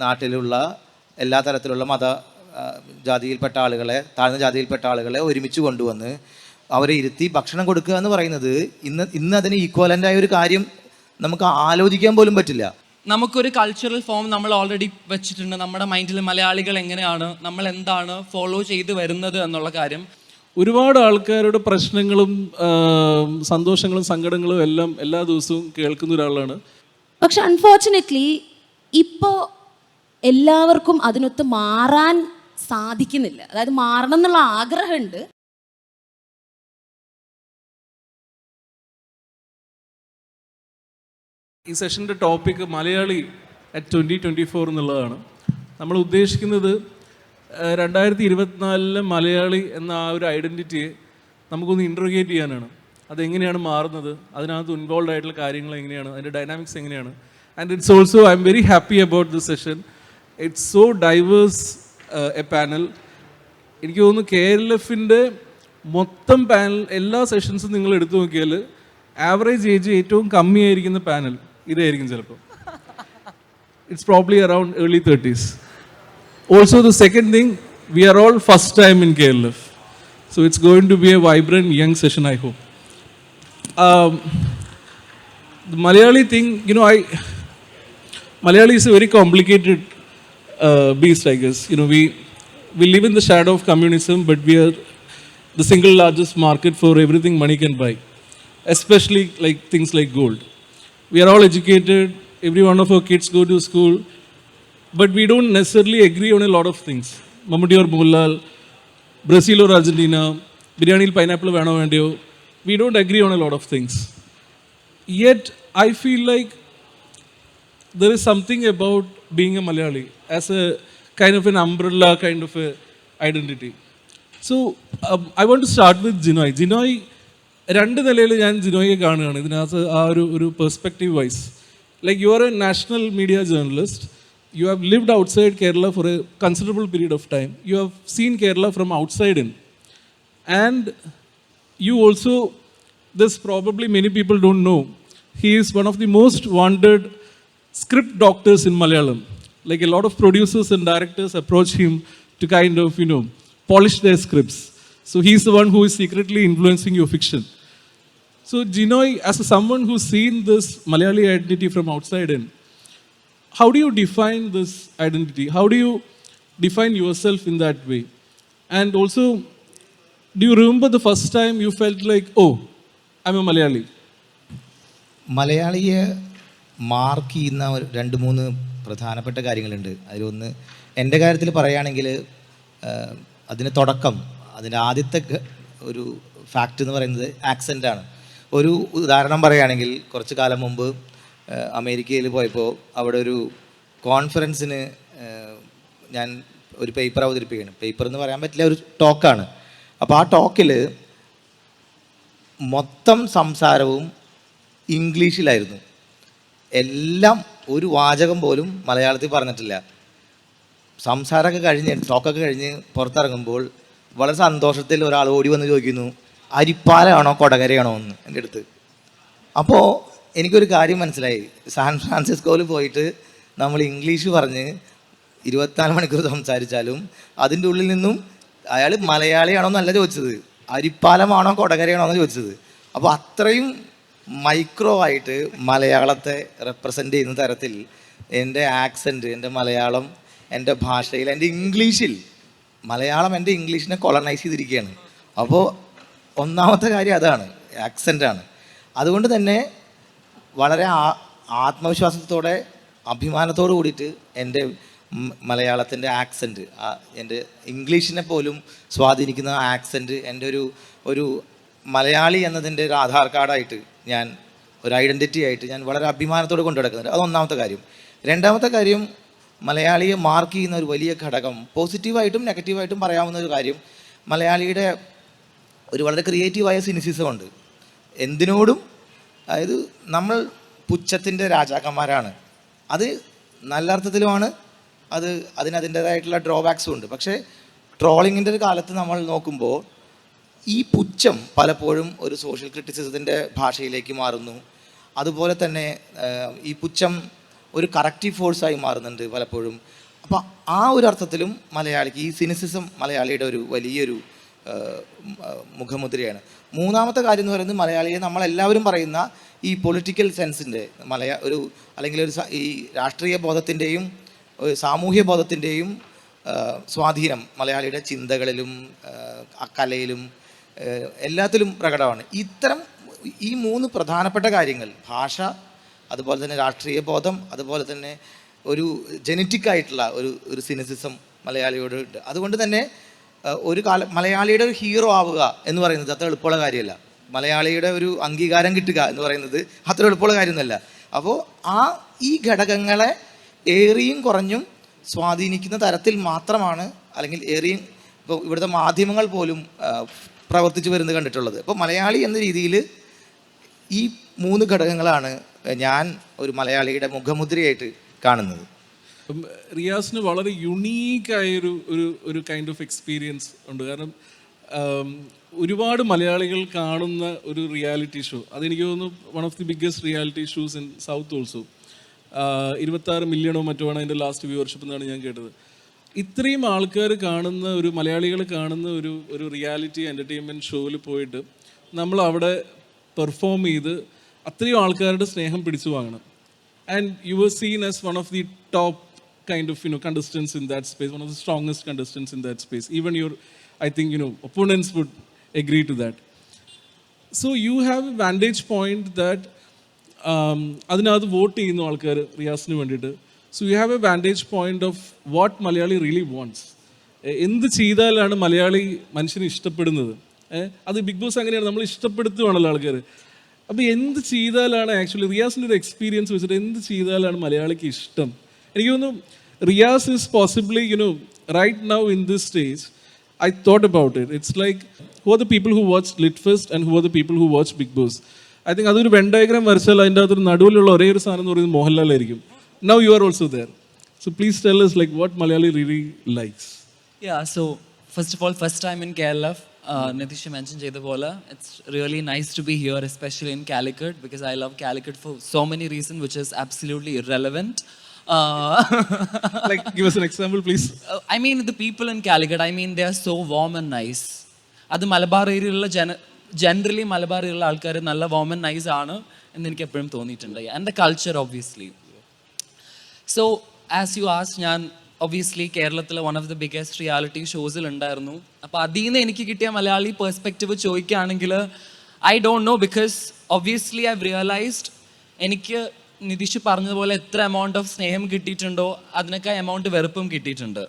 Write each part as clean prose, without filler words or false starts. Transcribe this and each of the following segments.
നാട്ടിലുള്ള എല്ലാ തരത്തിലുള്ള ജാതിയിൽപ്പെട്ട ആളുകളെ, താഴ്ന്ന ജാതിയിൽപ്പെട്ട ആളുകളെ ഒരുമിച്ച് കൊണ്ടുവന്ന് അവരെ ഇരുത്തി ഭക്ഷണം കൊടുക്കുക എന്ന് പറയുന്നത് ഇന്ന് അതിന് ഈക്വലൻ്റായ ഒരു കാര്യം നമുക്ക് ആലോചിക്കാൻ പോലും പറ്റില്ല. നമുക്കൊരു കൾച്ചറൽ ഫോം നമ്മൾ ഓൾറെഡി വെച്ചിട്ടുണ്ട് നമ്മുടെ മൈൻഡിൽ. മലയാളികൾ എങ്ങനെയാണ്, നമ്മൾ എന്താണ് ഫോളോ ചെയ്ത് വരുന്നത് എന്നുള്ള കാര്യം. ഒരുപാട് ആൾക്കാരുടെ പ്രശ്നങ്ങളും സന്തോഷങ്ങളും സങ്കടങ്ങളും എല്ലാം എല്ലാ ദിവസവും കേൾക്കുന്ന ഒരാളാണ്. പക്ഷെ അൺഫോർച്ചുനേറ്റ്ലി ഇപ്പോൾ എല്ലാവർക്കും അതിനൊത്ത് മാറാൻ സാധിക്കുന്നില്ല. അതായത് മാറണം എന്നുള്ള ആഗ്രഹമുണ്ട്. ഈ സെഷൻ്റെ ടോപ്പിക്ക് മലയാളി അറ്റ് 2024 എന്നുള്ളതാണ്. നമ്മൾ ഉദ്ദേശിക്കുന്നത് 2024 മലയാളി എന്ന ആ ഒരു ഐഡൻറ്റിറ്റിയെ നമുക്കൊന്ന് ഇൻട്രോഗേറ്റ് ചെയ്യാനാണ്. അതെങ്ങനെയാണ് മാറുന്നത്, അതിനകത്ത് ഇൻവോൾവ് ആയിട്ടുള്ള കാര്യങ്ങൾ എങ്ങനെയാണ്, അതിൻ്റെ ഡൈനാമിക്സ് എങ്ങനെയാണ്. And it's also I'm very happy about this session. It's so diverse a panel. എനിക്ക് തോന്നുന്നു KLFൻ്റെ മൊത്തം പാനൽ എല്ലാ സെഷൻസും നിങ്ങൾ എടുത്തു നോക്കിയാൽ ആവറേജ് ഏജ് ഏറ്റവും കമ്മിയായിരിക്കുന്ന പാനൽ ഇതായിരിക്കും ചിലപ്പോൾ. It's probably around early 30s. Also the second thing, we are all first time in KLF. So it's going to be a vibrant young session, I hope. The Malayali thing, you know, Malayali is a very complicated beast, I guess. You know, we live in the shadow of communism, but we are the single largest market for everything money can buy, especially like things like gold. We are all educated, every one of our kids go to school, but we don't necessarily agree on a lot of things. Mammootty or Mohanlal, Brazil or Argentina, biryani pineapple veno vendiyo, we don't agree on a lot of things. Yet I feel like there is something about being a Malayali as a kind of an umbrella kind of a identity. So I want to start with Jinoy. Jinoy, രണ്ട് നിലയിൽ ഞാൻ ജിനോയെ കാണുകയാണ് ഇതിനകത്ത്. ആ ഒരു perspective wise, like you are a national media journalist. You have lived outside Kerala for a considerable period of time. You have seen Kerala from outside in. And you also, this probably many people don't know, he is one of the most wanted script doctors in Malayalam. Like a lot of producers and directors approach him to kind of, you know, polish their scripts. So he's the one who is secretly influencing your fiction. So Jinoy, as someone who's seen this Malayali identity from outside in, how do you define this identity? How do you define yourself in that way? And also, do you remember the first time you felt like, oh, I'm a Malayali? മലയാളിയെ mark ചെയ്യുന്ന 2-3 പ്രധാനപ്പെട്ട കാര്യങ്ങളുണ്ട്. അതിലൊന്ന് എൻ്റെ കാര്യത്തിൽ പറയുകയാണെങ്കിൽ അതിന് തുടക്കം, അതിൻ്റെ ആദ്യത്തെ ഒരു ഫാക്റ്റ് എന്ന് പറയുന്നത് ആക്സെൻ്റാണ്. ഒരു ഉദാഹരണം പറയുകയാണെങ്കിൽ കുറച്ച് കാലം മുമ്പ് അമേരിക്കയിൽ പോയപ്പോൾ അവിടെ ഒരു കോൺഫറൻസിന് ഞാൻ ഒരു പേപ്പർ അവതരിപ്പിക്കുകയാണ്. പേപ്പർ എന്ന് പറയാൻ പറ്റില്ല, ഒരു ടോക്കാണ്. അപ്പോൾ ആ ടോക്കിൽ മൊത്തം സംസാരവും ഇംഗ്ലീഷിലായിരുന്നു. എല്ലാം ഒരു വാചകം പോലും മലയാളത്തിൽ പറഞ്ഞിട്ടില്ല. സംസാരമൊക്കെ കഴിഞ്ഞ് ടോക്കൊക്കെ കഴിഞ്ഞ് പുറത്തിറങ്ങുമ്പോൾ വളരെ സന്തോഷത്തിൽ ഒരാൾ ഓടി വന്ന് ചോദിക്കുന്നു, അരിപ്പാലയാണോ കൊടകരയാണോ എന്ന് എൻ്റെ അടുത്ത്. അപ്പോൾ എനിക്കൊരു കാര്യം മനസ്സിലായി. സാൻ ഫ്രാൻസിസ്കോയിൽ പോയിട്ട് നമ്മൾ ഇംഗ്ലീഷ് പറഞ്ഞ് 24 മണിക്കൂർ സംസാരിച്ചാലും അതിൻ്റെ ഉള്ളിൽ നിന്നും അയാൾ മലയാളിയാണോ എന്നല്ല ചോദിച്ചത്, അരിപ്പാലമാണോ കൊടകരയാണോ എന്ന് ചോദിച്ചത്. അപ്പോൾ അത്രയും മൈക്രോ ആയിട്ട് മലയാളത്തെ റെപ്രസെൻ്റ് ചെയ്യുന്ന തരത്തിൽ എൻ്റെ ആക്സെൻറ്റ്, എൻ്റെ മലയാളം, എൻ്റെ ഭാഷയിൽ, എൻ്റെ ഇംഗ്ലീഷിൽ, മലയാളം എൻ്റെ ഇംഗ്ലീഷിനെ കൊളനൈസ് ചെയ്തിരിക്കുകയാണ്. അപ്പോൾ ഒന്നാമത്തെ കാര്യം അതാണ്, ആക്സെൻ്റാണ്. അതുകൊണ്ട് തന്നെ വളരെ ആത്മവിശ്വാസത്തോടെ അഭിമാനത്തോടു കൂടിയിട്ട് എൻ്റെ മലയാളത്തിൻ്റെ ആക്സെൻറ്റ്, എൻ്റെ ഇംഗ്ലീഷിനെ പോലും സ്വാധീനിക്കുന്ന ആക്സെൻറ്റ് എൻ്റെ ഒരു മലയാളി എന്നതിൻ്റെ ഒരു ആധാർ കാർഡായിട്ട് ഞാൻ, ഒരു ഐഡൻറ്റിറ്റി ആയിട്ട് ഞാൻ വളരെ അഭിമാനത്തോടെ കൊണ്ടു നടക്കുന്നുണ്ട്. അതൊന്നാമത്തെ കാര്യം. രണ്ടാമത്തെ കാര്യം, മലയാളിയെ മാർക്ക് ചെയ്യുന്ന ഒരു വലിയ ഘടകം, പോസിറ്റീവായിട്ടും നെഗറ്റീവായിട്ടും പറയാവുന്ന ഒരു കാര്യം, മലയാളിയുടെ ഒരു വളരെ ക്രിയേറ്റീവായ സിനിസിസമുണ്ട് എന്തിനോടും. അതായത് നമ്മൾ പുച്ഛത്തിൻ്റെ രാജാക്കന്മാരാണ്. അത് നല്ല അർത്ഥത്തിലുമാണ്, അതിനതിൻ്റേതായിട്ടുള്ള ഡ്രോബാക്സും ഉണ്ട്. പക്ഷേ ട്രോളിങ്ങിൻ്റെ ഒരു കാലത്ത് നമ്മൾ നോക്കുമ്പോൾ ഈ പുച്ഛം പലപ്പോഴും ഒരു സോഷ്യൽ ക്രിറ്റിസിസത്തിൻ്റെ ഭാഷയിലേക്ക് മാറുന്നു. അതുപോലെ തന്നെ ഈ പുച്ഛം ഒരു കറക്റ്റീവ് ഫോഴ്സായി മാറുന്നുണ്ട് പലപ്പോഴും. അപ്പോൾ ആ ഒരു അർത്ഥത്തിലും മലയാളിക്ക് ഈ സിനിസിസം മലയാളിയുടെ ഒരു വലിയൊരു മുഖമുദ്രയാണ്. മൂന്നാമത്തെ കാര്യം എന്ന് പറയുന്നത് മലയാളിയെ നമ്മളെല്ലാവരും പറയുന്ന ഈ പൊളിറ്റിക്കൽ സെൻസിൻ്റെ ഒരു അല്ലെങ്കിൽ ഈ രാഷ്ട്രീയ ബോധത്തിൻ്റെയും സാമൂഹ്യ ബോധത്തിൻ്റെയും സ്വാധീനം മലയാളിയുടെ ചിന്തകളിലും കലയിലും എല്ലാത്തിലും പ്രകടമാണ്. ഇത്തരം ഈ 3 പ്രധാനപ്പെട്ട കാര്യങ്ങൾ, ഭാഷ, അതുപോലെ തന്നെ രാഷ്ട്രീയ ബോധം, അതുപോലെ തന്നെ ഒരു ജനറ്റിക് ആയിട്ടുള്ള ഒരു സിനിസിസം മലയാളിയോട് ഉണ്ട്. അതുകൊണ്ട് തന്നെ ഒരു മലയാളിയുടെ ഒരു ഹീറോ ആവുക എന്ന് പറയുന്നത് അത്ര എളുപ്പമുള്ള കാര്യമല്ല. മലയാളിയുടെ ഒരു അംഗീകാരം കിട്ടുക എന്ന് പറയുന്നത് അത്ര എളുപ്പമുള്ള കാര്യമൊന്നുമല്ല. അപ്പോൾ ഈ ഘടകങ്ങളെ ഏറിയും കുറഞ്ഞും സ്വാധീനിക്കുന്ന തരത്തിൽ മാത്രമാണ്, അല്ലെങ്കിൽ ഏറിയും ഇപ്പോൾ ഇവിടുത്തെ മാധ്യമങ്ങൾ പോലും പ്രവർത്തിച്ചു വരുന്നത് കണ്ടിട്ടുള്ളത്. അപ്പോൾ മലയാളി എന്ന രീതിയിൽ ഈ 3 ഘടകങ്ങളാണ് ഞാൻ ഒരു മലയാളിയുടെ മുഖമുദ്രയായിട്ട് കാണുന്നത്. റിയാസിന് വളരെ യുണീക്കായൊരു ഒരു കൈൻഡ് ഓഫ് എക്സ്പീരിയൻസ് ഉണ്ട്. കാരണം ഒരുപാട് മലയാളികൾ കാണുന്ന ഒരു റിയാലിറ്റി ഷോ, അതെനിക്ക് തോന്നുന്നു one of the biggest reality shows in south also. 26 മില്യണോ മറ്റോ ആണ് അതിൻ്റെ ലാസ്റ്റ് വ്യൂവർഷിപ്പ് എന്നാണ് ഞാൻ കേട്ടത്. ഇത്രയും ആൾക്കാർ കാണുന്ന മലയാളികൾ കാണുന്ന ഒരു റിയാലിറ്റി എൻ്റർടൈൻമെൻറ്റ് ഷോയിൽ പോയിട്ട് നമ്മൾ അവിടെ പെർഫോം ചെയ്ത് അത്രയും ആൾക്കാരുടെ സ്നേഹം പിടിച്ചു വാങ്ങണം. And you were seen as one of the top kind of contestants in that space, one of the strongest contestants in that space. Even your, I think, opponents would agree to that. So you have a vantage point that അതിനകത്ത് vote ചെയ്യുന്ന ആൾക്കാർ റിയാസിന് വേണ്ടിയിട്ട്. So you have a vantage point of what Malayali really wants. എന്ത് ചെയ്താലാണ് മലയാളി മനുഷ്യനെ ഇഷ്ടപ്പെടുന്നത്? അത് big boss അങ്ങനെയാണ്, നമ്മൾ ഇഷ്ടപ്പെടുത്തുവാണല്ലോ ആൾക്കാർ. അപ്പോൾ എന്ത് ചെയ്താലാണ് ആക്ച്വലി റിയാസിൻ്റെ ഒരു എക്സ്പീരിയൻസ് വെച്ചിട്ട് എന്ത് ചെയ്താലാണ് മലയാളിക്ക് ഇഷ്ടം? എനിക്ക് തോന്നുന്നു Riyas is possibly, right now in this stage, I thought about it. It's like, who are the people who watch Litfest and who are the people who watch Big Boss? I think അതൊരു when diagram വരച്ചാൽ അതിൻ്റെ അകത്തൊരു നടുവിലുള്ള ഒരേ ഒരു സാധനം എന്ന് പറയുന്നത് മോഹൻലാൽ ആയിരിക്കും. Now you are also there. So please tell us what Malayali really likes. Yeah, so first of all, first time in KLF. Nidheesh mentioned ചെയ്ത പോലെ, it's really nice to be here, especially in Calicut, because I love Calicut for so many reasons, which is absolutely irrelevant. Give us an example, please. I mean, the people in Calicut, they are so warm and nice. അത് മലബാർ ഏരിയയിലുള്ള generally Malabar ഏരിയയിലുള്ള ആൾക്കാർ നല്ല warm and nice ആണ് എന്ന് എനിക്ക് എപ്പോഴും തോന്നിയിട്ടുണ്ട്. And the culture obviously. So as you as, ഞാൻ ഒബ്വിയസ്ലി കേരളത്തിലെ one of the biggest reality ഷോസിൽ ഉണ്ടായിരുന്നു. അപ്പോൾ അതിൽ നിന്ന് എനിക്ക് കിട്ടിയ മലയാളി പെർസ്പെക്റ്റീവ് ചോദിക്കുകയാണെങ്കിൽ I don't know, because obviously I have realised എനിക്ക് നിതീഷ് പറഞ്ഞതുപോലെ എത്ര എമൗണ്ട് ഓഫ് സ്നേഹം കിട്ടിയിട്ടുണ്ടോ അതിനൊക്കെ എമൗണ്ട് വെറുപ്പും കിട്ടിയിട്ടുണ്ട്.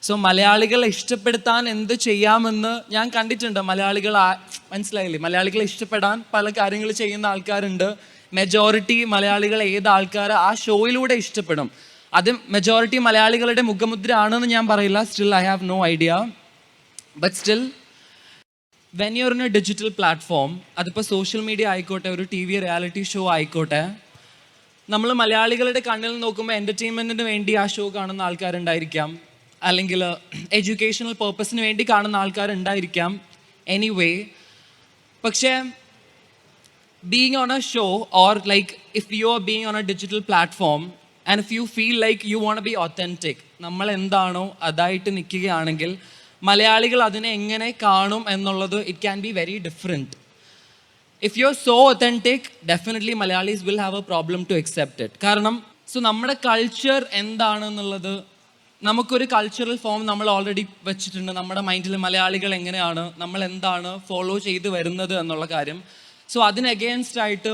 സോ മലയാളികളെ ഇഷ്ടപ്പെടുത്താൻ എന്ത് ചെയ്യാമെന്ന് ഞാൻ കണ്ടിട്ടുണ്ട്. മനസ്സിലായില്ലേ, മലയാളികളെ ഇഷ്ടപ്പെടാൻ പല കാര്യങ്ങൾ ചെയ്യുന്ന ആൾക്കാരുണ്ട്. മെജോറിറ്റി മലയാളികൾ ഏത് ആൾക്കാർ ആ ഷോയിലൂടെ ഇഷ്ടപ്പെടും, അത് മെജോറിറ്റി മലയാളികളുടെ മുഖമുദ്ര ആണെന്ന് ഞാൻ പറയില്ല. Still I have no idea. But still when you are in a digital platform, അതിപ്പോൾ സോഷ്യൽ മീഡിയ ആയിക്കോട്ടെ, ഒരു TV റിയാലിറ്റി ഷോ ആയിക്കോട്ടെ, നമ്മൾ മലയാളികളുടെ കണ്ണിൽ നോക്കുമ്പോൾ എൻ്റർടൈൻമെൻറ്റിന് വേണ്ടി ആ ഷോ കാണുന്ന ആൾക്കാരുണ്ടായിരിക്കാം, അല്ലെങ്കിൽ എഡ്യൂക്കേഷണൽ പേർപ്പസിന് വേണ്ടി കാണുന്ന ആൾക്കാരുണ്ടായിരിക്കാം. എനിവേ, പക്ഷേ being on A show or if you are being on A digital platform and if you feel you want B authentic, നമ്മൾ എന്താണോ അതായിട്ട് നിൽക്കുകയാണെങ്കിൽ മലയാളികൾ അതിനെ എങ്ങനെ കാണും എന്നുള്ളത് it can be very different. If you're so authentic, definitely Malayalis will have a problem to accept it. കാരണം നമ്മുടെ കൾച്ചർ എന്താണെന്നുള്ളത്, നമുക്കൊരു കൾച്ചറൽ ഫോം നമ്മൾ ഓൾറെഡി വെച്ചിട്ടുണ്ട് നമ്മുടെ മൈൻഡിൽ. മലയാളികൾ എങ്ങനെയാണ്, നമ്മൾ എന്താണ് ഫോളോ ചെയ്ത് വരുന്നത് എന്നുള്ള കാര്യം. സോ അതിന് അഗെയിൻസ്റ്റ് ആയിട്ട്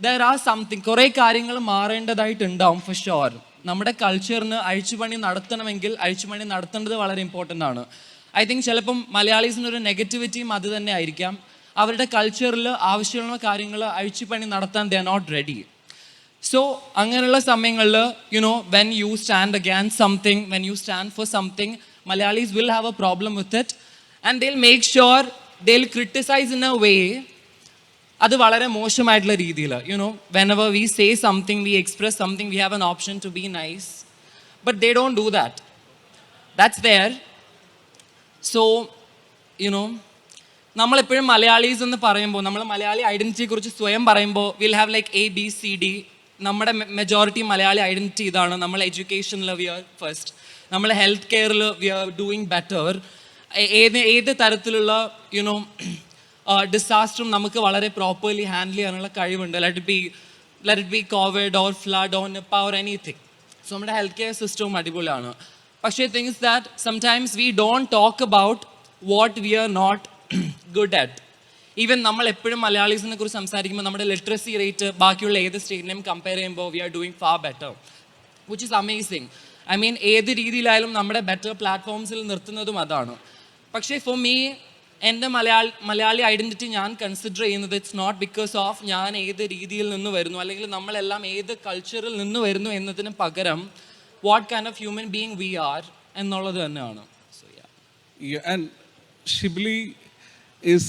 ദർ ആർ സംതിങ്, കുറേ കാര്യങ്ങൾ മാറേണ്ടതായിട്ടുണ്ടാവും ഫോർ ഷുവർ. നമ്മുടെ കൾച്ചറിന് അഴിച്ചുപണി നടത്തണമെങ്കിൽ അഴിച്ചുപണി നടത്തേണ്ടത് വളരെ ഇമ്പോർട്ടൻ്റ് ആണ്. ഐ തിങ്ക് ചിലപ്പം മലയാളീസിനൊരു നെഗറ്റിവിറ്റിയും അത് തന്നെ ആയിരിക്കാം. അവരുടെ കൾച്ചറിൽ ആവശ്യമുള്ള കാര്യങ്ങൾ അഴിച്ചുപണി നടത്താൻ they are not ready. So അങ്ങനെയുള്ള സമയങ്ങളിൽ when you stand against something, when you stand for something, Malayalis will have a problem with it and they will make sure they will criticise in a way, അത് വളരെ മോശമായിട്ടുള്ള രീതിയിൽ. Whenever we say something, we express something, we have an option to be nice, but they don't do that. That's there. So നമ്മളെപ്പോഴും മലയാളീസ് എന്ന് പറയുമ്പോൾ, നമ്മൾ മലയാളി ഐഡൻറ്റിറ്റിയെ കുറിച്ച് സ്വയം പറയുമ്പോൾ will have A B C D, നമ്മുടെ മെജോറിറ്റി മലയാളി ഐഡൻറ്റിറ്റി ഇതാണ്. നമ്മൾ എഡ്യൂക്കേഷനിൽ വി ആർ ഫസ്റ്റ്, നമ്മൾ ഹെൽത്ത് കെയറിൽ വി ആർ ഡൂയിങ് ബെറ്റർ. ഏത് തരത്തിലുള്ള യുനോ ഡിസാസ്റ്ററും നമുക്ക് വളരെ പ്രോപ്പർലി ഹാൻഡിൽ ചെയ്യാനുള്ള കഴിവുണ്ട്. Let it be Covid or flood or Nipah or anything. So നമ്മുടെ ഹെൽത്ത് കെയർ സിസ്റ്റവും അടിപൊളിയാണ്. പക്ഷേ things that sometimes we don't talk about what we are not good at. Even നമ്മൾ എപ്പോഴും മലയാളീസിനെ കുറിച്ച് സംസാരിക്കുമ്പോൾ നമ്മുടെ ലിറ്ററസി റേറ്റ് ബാക്കിയുള്ള ഏത് സ്റ്റേറ്റിനെയും കമ്പയർ ചെയ്യുമ്പോൾ we are doing far better, which is amazing. I mean ഏത് രീതിയിലായാലും നമ്മുടെ ബെറ്റർ പ്ലാറ്റ്ഫോംസിൽ നിർത്തുന്നതും അതാണ്. പക്ഷേ ഫോർ മീ എൻ്റെ മലയാളി ഐഡൻറ്റിറ്റി ഞാൻ കൺസിഡർ ചെയ്യുന്നത് ഇറ്റ്സ് നോട്ട് ബിക്കോസ് ഓഫ് ഞാൻ ഏത് രീതിയിൽ നിന്ന് വരുന്നു അല്ലെങ്കിൽ നമ്മളെല്ലാം ഏത് കൾച്ചറിൽ നിന്ന് വരുന്നു എന്നതിന് പകരം what kind of human being we are എന്നുള്ളത് തന്നെയാണ്. So And Shibili is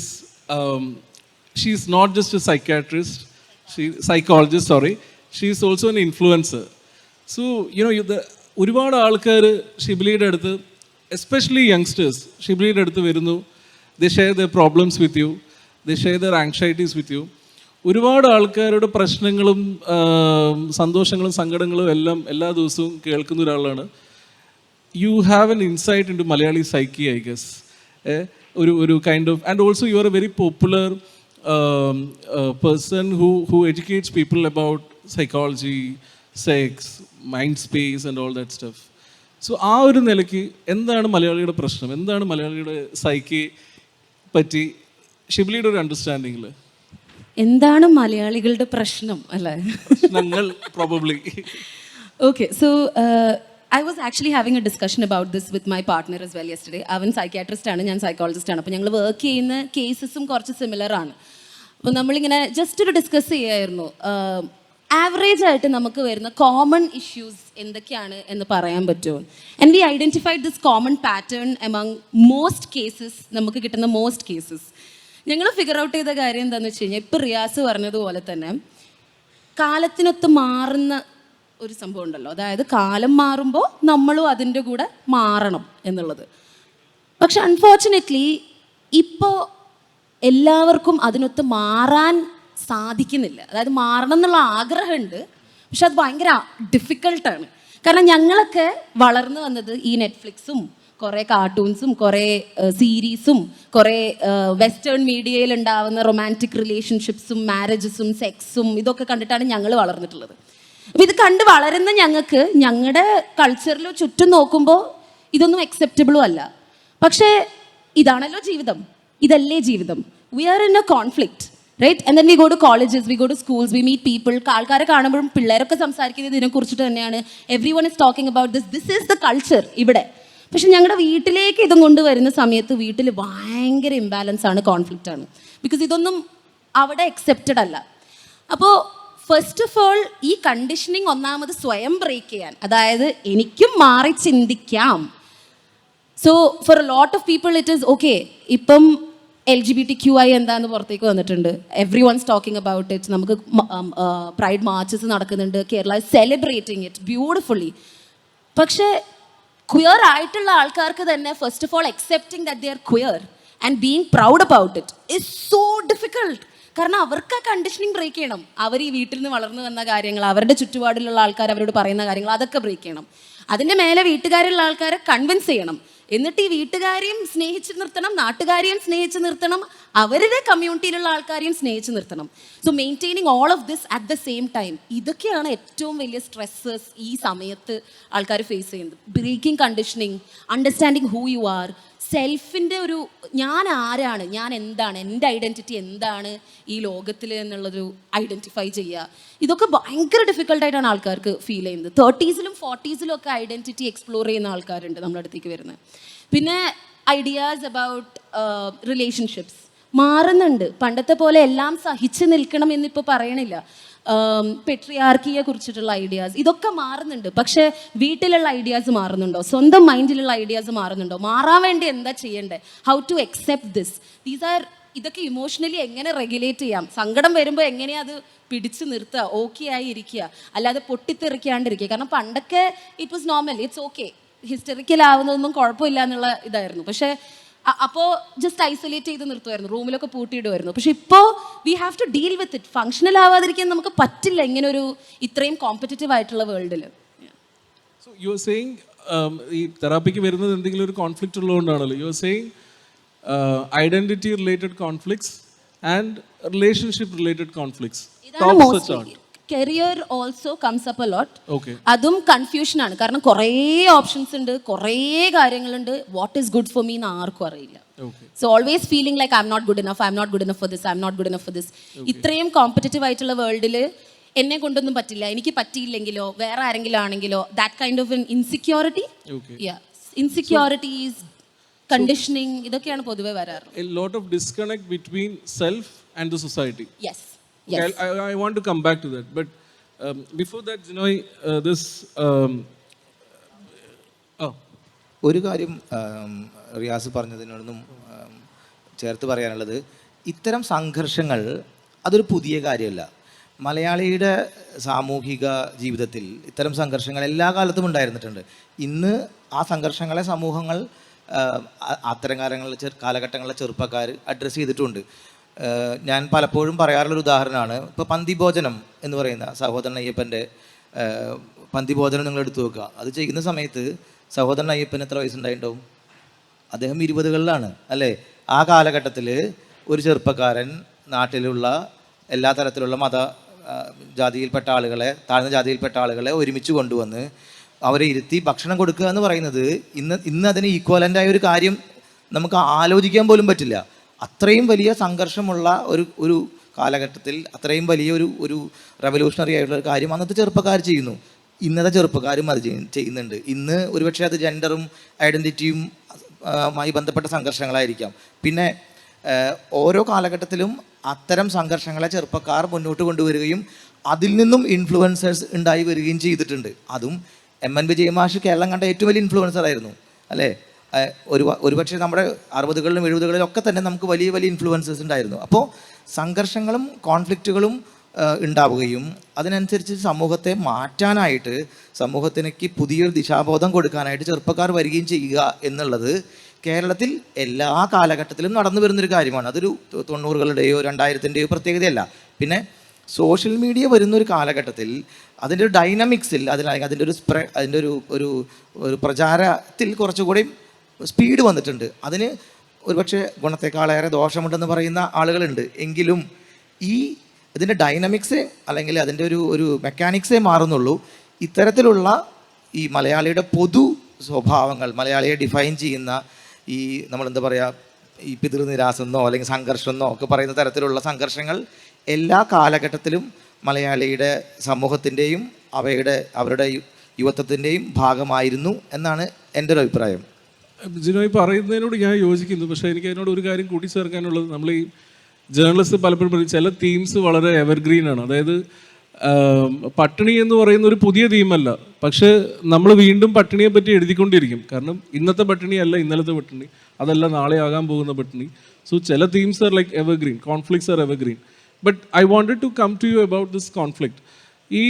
she's not just a psychologist, she is also an influencer. So ഒരുപാട് ആൾക്കാർ ഷിബിലിയുടെ അടുത്ത്, എസ്പെഷ്യലി യങ്സ്റ്റേഴ്സ് ഷിബിലിയുടെ അടുത്ത് വരുന്നു. They share the problems with you, they share their anxieties with you. ഒരുപാട് ആൾക്കാരുടെ പ്രശ്നങ്ങളും സന്തോഷങ്ങളും സങ്കടങ്ങളും എല്ലാം എല്ലാ ദിവസവും കേൾക്കുന്ന ഒരാളാണ്. You have an insight into Malayali psyche, I guess. ഒരു kind of, and also you are a very popular person who educates people about psychology, sex, mind space and all that stuff. So ആ ഒരു നിലയ്ക്ക് എന്താണ് മലയാളിയുടെ പ്രശ്നം, എന്താണ് മലയാളിയുടെ psyche പറ്റി ഷിബിലിയുടെ ഒരു അണ്ടർസ്റ്റാൻഡിങ്ങിൽ എന്താണ് മലയാളികളുടെ പ്രശ്നം അല്ലേ? പ്രശ്നങ്ങൾ probably. Okay, so I was actually having a discussion about this with my partner as well yesterday. അവൻ സൈക്യാട്രിസ്റ്റ് ആണ്, ഞാൻ സൈക്കോളജിസ്റ്റ് ആണ്. അപ്പോൾ ഞങ്ങൾ വർക്ക് ചെയ്യുന്ന കേസസും കുറച്ച് സിമിലർ ആണ്. അപ്പോൾ നമ്മളിങ്ങനെ ജസ്റ്റ് ഒരു ഡിസ്കസ് ചെയ്യായിരുന്നു, ആവറേജ് ആയിട്ട് നമുക്ക് വരുന്ന കോമൺ ഇഷ്യൂസ് എന്തൊക്കെയാണ് എന്ന് പറയാൻ പറ്റുമോ. And we identified this common pattern among most cases, നമുക്ക് കിട്ടുന്ന മോസ്റ്റ് കേസസ്. ഞങ്ങൾ ഫിഗർ ഔട്ട് ചെയ്ത കാര്യം എന്താണെന്ന് വെച്ച് കഴിഞ്ഞാൽ, ഇപ്പോൾ റിയാസ് പറഞ്ഞതുപോലെ തന്നെ കാലത്തിനൊത്ത് മാറുന്ന ഒരു സംഭവം ഉണ്ടല്ലോ, അതായത് കാലം മാറുമ്പോൾ നമ്മളും അതിൻ്റെ കൂടെ മാറണം എന്നുള്ളത്. പക്ഷെ അൺഫോർച്ചുനേറ്റ്ലി ഇപ്പോൾ എല്ലാവർക്കും അതിനൊത്ത് മാറാൻ സാധിക്കുന്നില്ല. അതായത് മാറണം എന്നുള്ള ആഗ്രഹമുണ്ട്, പക്ഷെ അത് ഭയങ്കര ഡിഫിക്കൾട്ടാണ്. കാരണം ഞങ്ങളൊക്കെ വളർന്നു വന്നത് ഈ നെറ്റ്ഫ്ലിക്സും കുറേ കാർട്ടൂൺസും കുറേ സീരീസും കുറേ വെസ്റ്റേൺ മീഡിയയിൽ ഉണ്ടാവുന്ന റൊമാൻറ്റിക് റിലേഷൻഷിപ്സും മാരേജസും സെക്സും ഇതൊക്കെ കണ്ടിട്ടാണ് ഞങ്ങൾ വളർന്നിട്ടുള്ളത്. അപ്പോൾ ഇത് കണ്ട് വളരുന്ന ഞങ്ങൾക്ക് ഞങ്ങളുടെ കൾച്ചറിൽ ചുറ്റും നോക്കുമ്പോൾ ഇതൊന്നും അക്സെപ്റ്റബിളും അല്ല. പക്ഷേ ഇതാണല്ലോ ജീവിതം, ഇതല്ലേ ജീവിതം. We are in a conflict, right? And then we go to colleges, we go to schools, we meet people. ആൾക്കാരെ കാണുമ്പോഴും പിള്ളേരൊക്കെ സംസാരിക്കുന്നത് ഇതിനെക്കുറിച്ചിട്ട് തന്നെയാണ്. Everyone is talking about this is the culture ഇവിടെ. പക്ഷെ ഞങ്ങളുടെ വീട്ടിലേക്ക് ഇതും കൊണ്ടുവരുന്ന സമയത്ത് വീട്ടിൽ ഭയങ്കര ഇംബാലൻസ് ആണ്, കോൺഫ്ലിക്റ്റ് ആണ്. ബിക്കോസ് ഇതൊന്നും അവിടെ അക്സെപ്റ്റഡ് അല്ല. അപ്പോൾ ഫസ്റ്റ് ഓഫ് ഓൾ ഈ കണ്ടീഷനിങ് ഒന്നാമത് സ്വയം ബ്രേക്ക് ചെയ്യാൻ, അതായത് എനിക്കും മാറി ചിന്തിക്കാം. So for a lot of people it is okay. ഇപ്പം LGBTQI എന്താന്ന് പുറത്തേക്ക് വന്നിട്ടുണ്ട്, everyone's talking about it. നമുക്ക് പ്രൈഡ് മാർച്ചസ് നടക്കുന്നുണ്ട്, Kerala is celebrating it beautifully. പക്ഷേ ക്വിയർ ആയിട്ടുള്ള ആൾക്കാർക്ക് തന്നെ first of all accepting that they are queer and being proud about it is so difficult. കാരണം അവർക്ക് ആ കണ്ടീഷനിങ് ബ്രേക്ക് ചെയ്യണം. അവർ ഈ വീട്ടിൽ നിന്ന് വളർന്നു വന്ന കാര്യങ്ങൾ, അവരുടെ ചുറ്റുപാടിലുള്ള ആൾക്കാർ അവരോട് പറയുന്ന കാര്യങ്ങൾ, അതൊക്കെ ബ്രേക്ക് ചെയ്യണം. അതിൻ്റെ മേലെ വീട്ടുകാരുള്ള ആൾക്കാരെ കൺവിൻസ് ചെയ്യണം. എന്നിട്ട് ഈ വീട്ടുകാരെയും സ്നേഹിച്ച് നിർത്തണം, നാട്ടുകാരെയും സ്നേഹിച്ച് നിർത്തണം, അവരുടെ കമ്മ്യൂണിറ്റിയിലുള്ള ആൾക്കാരെയും സ്നേഹിച്ച് നിർത്തണം. So maintaining all of this at the same time, ഇതൊക്കെയാണ് ഏറ്റവും വലിയ സ്ട്രെസ്സസ് ഈ സമയത്ത് ആൾക്കാർ ഫേസ് ചെയ്യുന്നത്. Breaking conditioning, understanding who you are, സെൽഫിൻ്റെ ഒരു ഞാൻ ആരാണ്, ഞാൻ എന്താണ്, എൻ്റെ ഐഡൻറ്റിറ്റി എന്താണ് ഈ ലോകത്തിൽ എന്നുള്ളൊരു ഐഡൻറ്റിഫൈ ചെയ്യുക. ഇതൊക്കെ ഭയങ്കര ഡിഫിക്കൽട്ടായിട്ടാണ് ആൾക്കാർക്ക് ഫീൽ ചെയ്യുന്നത്. 30s 40s ഒക്കെ ഐഡൻറ്റിറ്റി എക്സ്പ്ലോർ ചെയ്യുന്ന ആൾക്കാരുണ്ട് നമ്മുടെ അടുത്തേക്ക് വരുന്നത്. പിന്നെ ഐഡിയാസ് അബൌട്ട് റിലേഷൻഷിപ്സ് മാറുന്നുണ്ട്. പണ്ടത്തെ പോലെ എല്ലാം സഹിച്ച് നിൽക്കണം എന്നിപ്പോൾ പറയണില്ല. പെട്രിയാർക്കിയെ കുറിച്ചിട്ടുള്ള ഐഡിയാസ് ഇതൊക്കെ മാറുന്നുണ്ട്. പക്ഷേ വീട്ടിലുള്ള ഐഡിയാസ് മാറുന്നുണ്ടോ? സ്വന്തം മൈൻഡിലുള്ള ഐഡിയാസ് മാറുന്നുണ്ടോ? മാറാൻ വേണ്ടി എന്താ ചെയ്യേണ്ടത്? How to accept this? ഇതൊക്കെ ഇമോഷണലി എങ്ങനെ റെഗുലേറ്റ് ചെയ്യാം? സങ്കടം വരുമ്പോൾ എങ്ങനെയാ അത് പിടിച്ചു നിർത്തുക, ഓക്കെ ആയി ഇരിക്കുക, അല്ലാതെ പൊട്ടിത്തെറിക്കാണ്ടിരിക്കുക. കാരണം പണ്ടൊക്കെ it was normal, it's okay, hysterical ആവുന്നതൊന്നും കുഴപ്പമില്ല എന്നുള്ള ഇതായിരുന്നു. പക്ഷേ അപ്പോൾ ജസ്റ്റ് ഐസൊലേറ്റ് ചെയ്ത് നിർത്തുമായിരുന്നു, റൂമിലൊക്കെ പൂട്ടിയിടുമായിരുന്നു. പക്ഷെ ഇപ്പോൾ we have to deal with it. Functional ആവാതിരിക്കാൻ നമുക്ക് പറ്റില്ല ഇങ്ങനെ ഒരു ഇത്രയും കോമ്പറ്റീറ്റീവ് ആയിട്ടുള്ള വേൾഡിൽ. സോ യു ആർ സെയിങ് ഈ തെറാപ്പിക്ക് വരുന്നത് എന്തെങ്കിലും ഒരു കോൺഫ്ലിക്റ്റ് ഉള്ളതുകൊണ്ടാണല്ലോ. You are saying identity related conflicts and relationship related conflicts. ഇതാണ് mostly. Career also comes up a lot. അതും കൺഫ്യൂഷനാണ്. കാരണം കുറേ ഓപ്ഷൻസ് ഉണ്ട്, കുറേ കാര്യങ്ങളുണ്ട്. What is good for me എന്ന് ആർക്കും അറിയില്ല. So always feeling like I'm not good enough, I'm not good enough for this, I'm not good enough for this. ഇത്രയും കോമ്പറ്റീറ്റീവ് ആയിട്ടുള്ള വേൾഡിൽ എന്നെ കൊണ്ടൊന്നും പറ്റില്ല, എനിക്ക് പറ്റിയില്ലെങ്കിലോ വേറെ ആരെങ്കിലും ആണെങ്കിലോ, that kind of N insecurity. Insecurities, conditioning, ഇതൊക്കെയാണ് പൊതുവെ വരാറ്. A lot of disconnect between self and the society. Yes. Okay, Yes. I want to come back to that, but before that, Jinoy, ഒരു കാര്യം റിയാസ് പറഞ്ഞതിനോടൊന്നും ചേർത്ത് പറയാനുള്ളത്, ഇത്തരം സംഘർഷങ്ങൾ അതൊരു പുതിയ കാര്യമല്ല. മലയാളിയുടെ സാമൂഹിക ജീവിതത്തിൽ ഇത്തരം സംഘർഷങ്ങൾ എല്ലാ കാലത്തും ഉണ്ടായിരുന്നിട്ടുണ്ട്. ഇന്ന് ആ സംഘർഷങ്ങളെ സമൂഹങ്ങൾ അത്തരം കാലഘട്ടങ്ങളിലെ ചെറുപ്പക്കാർ അഡ്രസ്സ് ചെയ്തിട്ടുണ്ട്. ഞാൻ പലപ്പോഴും പറയാറുള്ളൊരു ഉദാഹരണമാണ്, ഇപ്പോൾ പന്തിഭോജനം എന്ന് പറയുന്ന സഹോദരൻ അയ്യപ്പൻ്റെ പന്തിഭോജനം നിങ്ങൾ എടുത്തു നോക്കുക. അത് ചെയ്യുന്ന സമയത്ത് സഹോദരൻ അയ്യപ്പന് എത്ര വയസ്സുണ്ടായിട്ടുണ്ടാവും? അദ്ദേഹം 20കളിലാണ് അല്ലേ? ആ കാലഘട്ടത്തിൽ ഒരു ചെറുപ്പക്കാരൻ നാട്ടിലുള്ള എല്ലാ തരത്തിലുള്ള ജാതിയിൽപ്പെട്ട ആളുകളെ, താഴ്ന്ന ജാതിയിൽപ്പെട്ട ആളുകളെ ഒരുമിച്ച് കൊണ്ടുവന്ന് അവരെ ഇരുത്തി ഭക്ഷണം കൊടുക്കുക എന്ന് പറയുന്നത് ഇന്ന് അതിന് ഈക്വലൻ്റായ ഒരു കാര്യം നമുക്ക് ആലോചിക്കാൻ പോലും പറ്റില്ല. അത്രയും വലിയ സംഘർഷമുള്ള ഒരു കാലഘട്ടത്തിൽ അത്രയും വലിയ ഒരു റെവല്യൂഷണറി ആയിട്ടുള്ള ഒരു കാര്യം അന്നത്തെ ചെറുപ്പക്കാർ ചെയ്യുന്നു. ഇന്നത്തെ ചെറുപ്പക്കാരും അത് ചെയ്യുന്നുണ്ട്. ഇന്ന് ഒരുപക്ഷെ അത് ജെൻഡറും ഐഡൻറ്റിറ്റിയും മായി ബന്ധപ്പെട്ട സംഘർഷങ്ങളായിരിക്കാം. പിന്നെ ഓരോ കാലഘട്ടത്തിലും അത്തരം സംഘർഷങ്ങളെ ചെറുപ്പക്കാർ മുന്നോട്ട് കൊണ്ടുവരികയും അതിൽ നിന്നും ഇൻഫ്ലുവൻസേഴ്സ് ഉണ്ടായി വരികയും ചെയ്തിട്ടുണ്ട്. അതും MN വിജയമാഷ് കേരളം കണ്ട ഏറ്റവും വലിയ ഇൻഫ്ലുവൻസർ ആയിരുന്നു അല്ലേ? ഒരുപക്ഷെ നമ്മുടെ 60കളിലും 70കളിലും ഒക്കെ തന്നെ നമുക്ക് വലിയ വലിയ ഇൻഫ്ലുവൻസേഴ്സ് ഉണ്ടായിരുന്നു. അപ്പോൾ സംഘർഷങ്ങളും കോൺഫ്ലിക്റ്റുകളും ഉണ്ടാവുകയും അതിനനുസരിച്ച് സമൂഹത്തെ മാറ്റാനായിട്ട്, സമൂഹത്തിലേക്ക് പുതിയൊരു ദിശാബോധം കൊടുക്കാനായിട്ട് ചെറുപ്പക്കാർ വരികയും ചെയ്യുക എന്നുള്ളത് കേരളത്തിൽ എല്ലാ കാലഘട്ടത്തിലും നടന്നു വരുന്നൊരു കാര്യമാണ്. അതൊരു 90കളുടെയോ 2000ൻ്റെയോ പ്രത്യേകതയല്ല. പിന്നെ സോഷ്യൽ മീഡിയ വരുന്നൊരു കാലഘട്ടത്തിൽ അതിൻ്റെ ഒരു ഡൈനാമിക്സിൽ അതിൻ്റെ ഒരു പ്രചാരത്തിൽ കുറച്ചുകൂടി സ്പീഡ് വന്നിട്ടുണ്ട്. അതിന് ഒരുപക്ഷെ ഗുണത്തെക്കാളേറെ ദോഷമുണ്ടെന്ന് പറയുന്ന ആളുകളുണ്ട്. എങ്കിലും ഇതിൻ്റെ ഡൈനാമിക്സേ അല്ലെങ്കിൽ അതിൻ്റെ ഒരു മെക്കാനിക്സേ മാറുന്നുള്ളൂ. ഇത്തരത്തിലുള്ള ഈ മലയാളിയുടെ പൊതു സ്വഭാവങ്ങൾ, മലയാളിയെ ഡിഫൈൻ ചെയ്യുന്ന നമ്മളെന്താ പറയുക, ഈ പിതൃനിരാസെന്നോ അല്ലെങ്കിൽ സംഘർഷമെന്നോ ഒക്കെ പറയുന്ന തരത്തിലുള്ള സംഘർഷങ്ങൾ എല്ലാ കാലഘട്ടത്തിലും മലയാളിയുടെ സമൂഹത്തിൻ്റെയും അവരുടെ യുവത്വത്തിൻ്റെയും ഭാഗമായിരുന്നു എന്നാണ് എൻ്റെ ഒരു അഭിപ്രായം. ജിനോയ് പറയുന്നതിനോട് ഞാൻ യോജിക്കുന്നു. പക്ഷേ എനിക്ക് അതിനോട് ഒരു കാര്യം കൂട്ടിച്ചേർക്കാനുള്ളത്, നമ്മൾ ഈ ജേർണലിസ്റ്റ് പലപ്പോഴും പറയും ചില തീംസ് വളരെ എവർഗ്രീൻ ആണ്. അതായത് പട്ടിണി എന്ന് പറയുന്ന ഒരു പുതിയ തീമല്ല, പക്ഷേ നമ്മൾ വീണ്ടും പട്ടിണിയെ പറ്റി എഴുതിക്കൊണ്ടിരിക്കും. കാരണം ഇന്നത്തെ പട്ടിണിയല്ല ഇന്നലത്തെ പട്ടിണി, അതല്ല നാളെ ആകാൻ പോകുന്ന പട്ടിണി. സോ ചില themes are like evergreen, conflicts are evergreen. But I wanted to come to you about this conflict. ഈ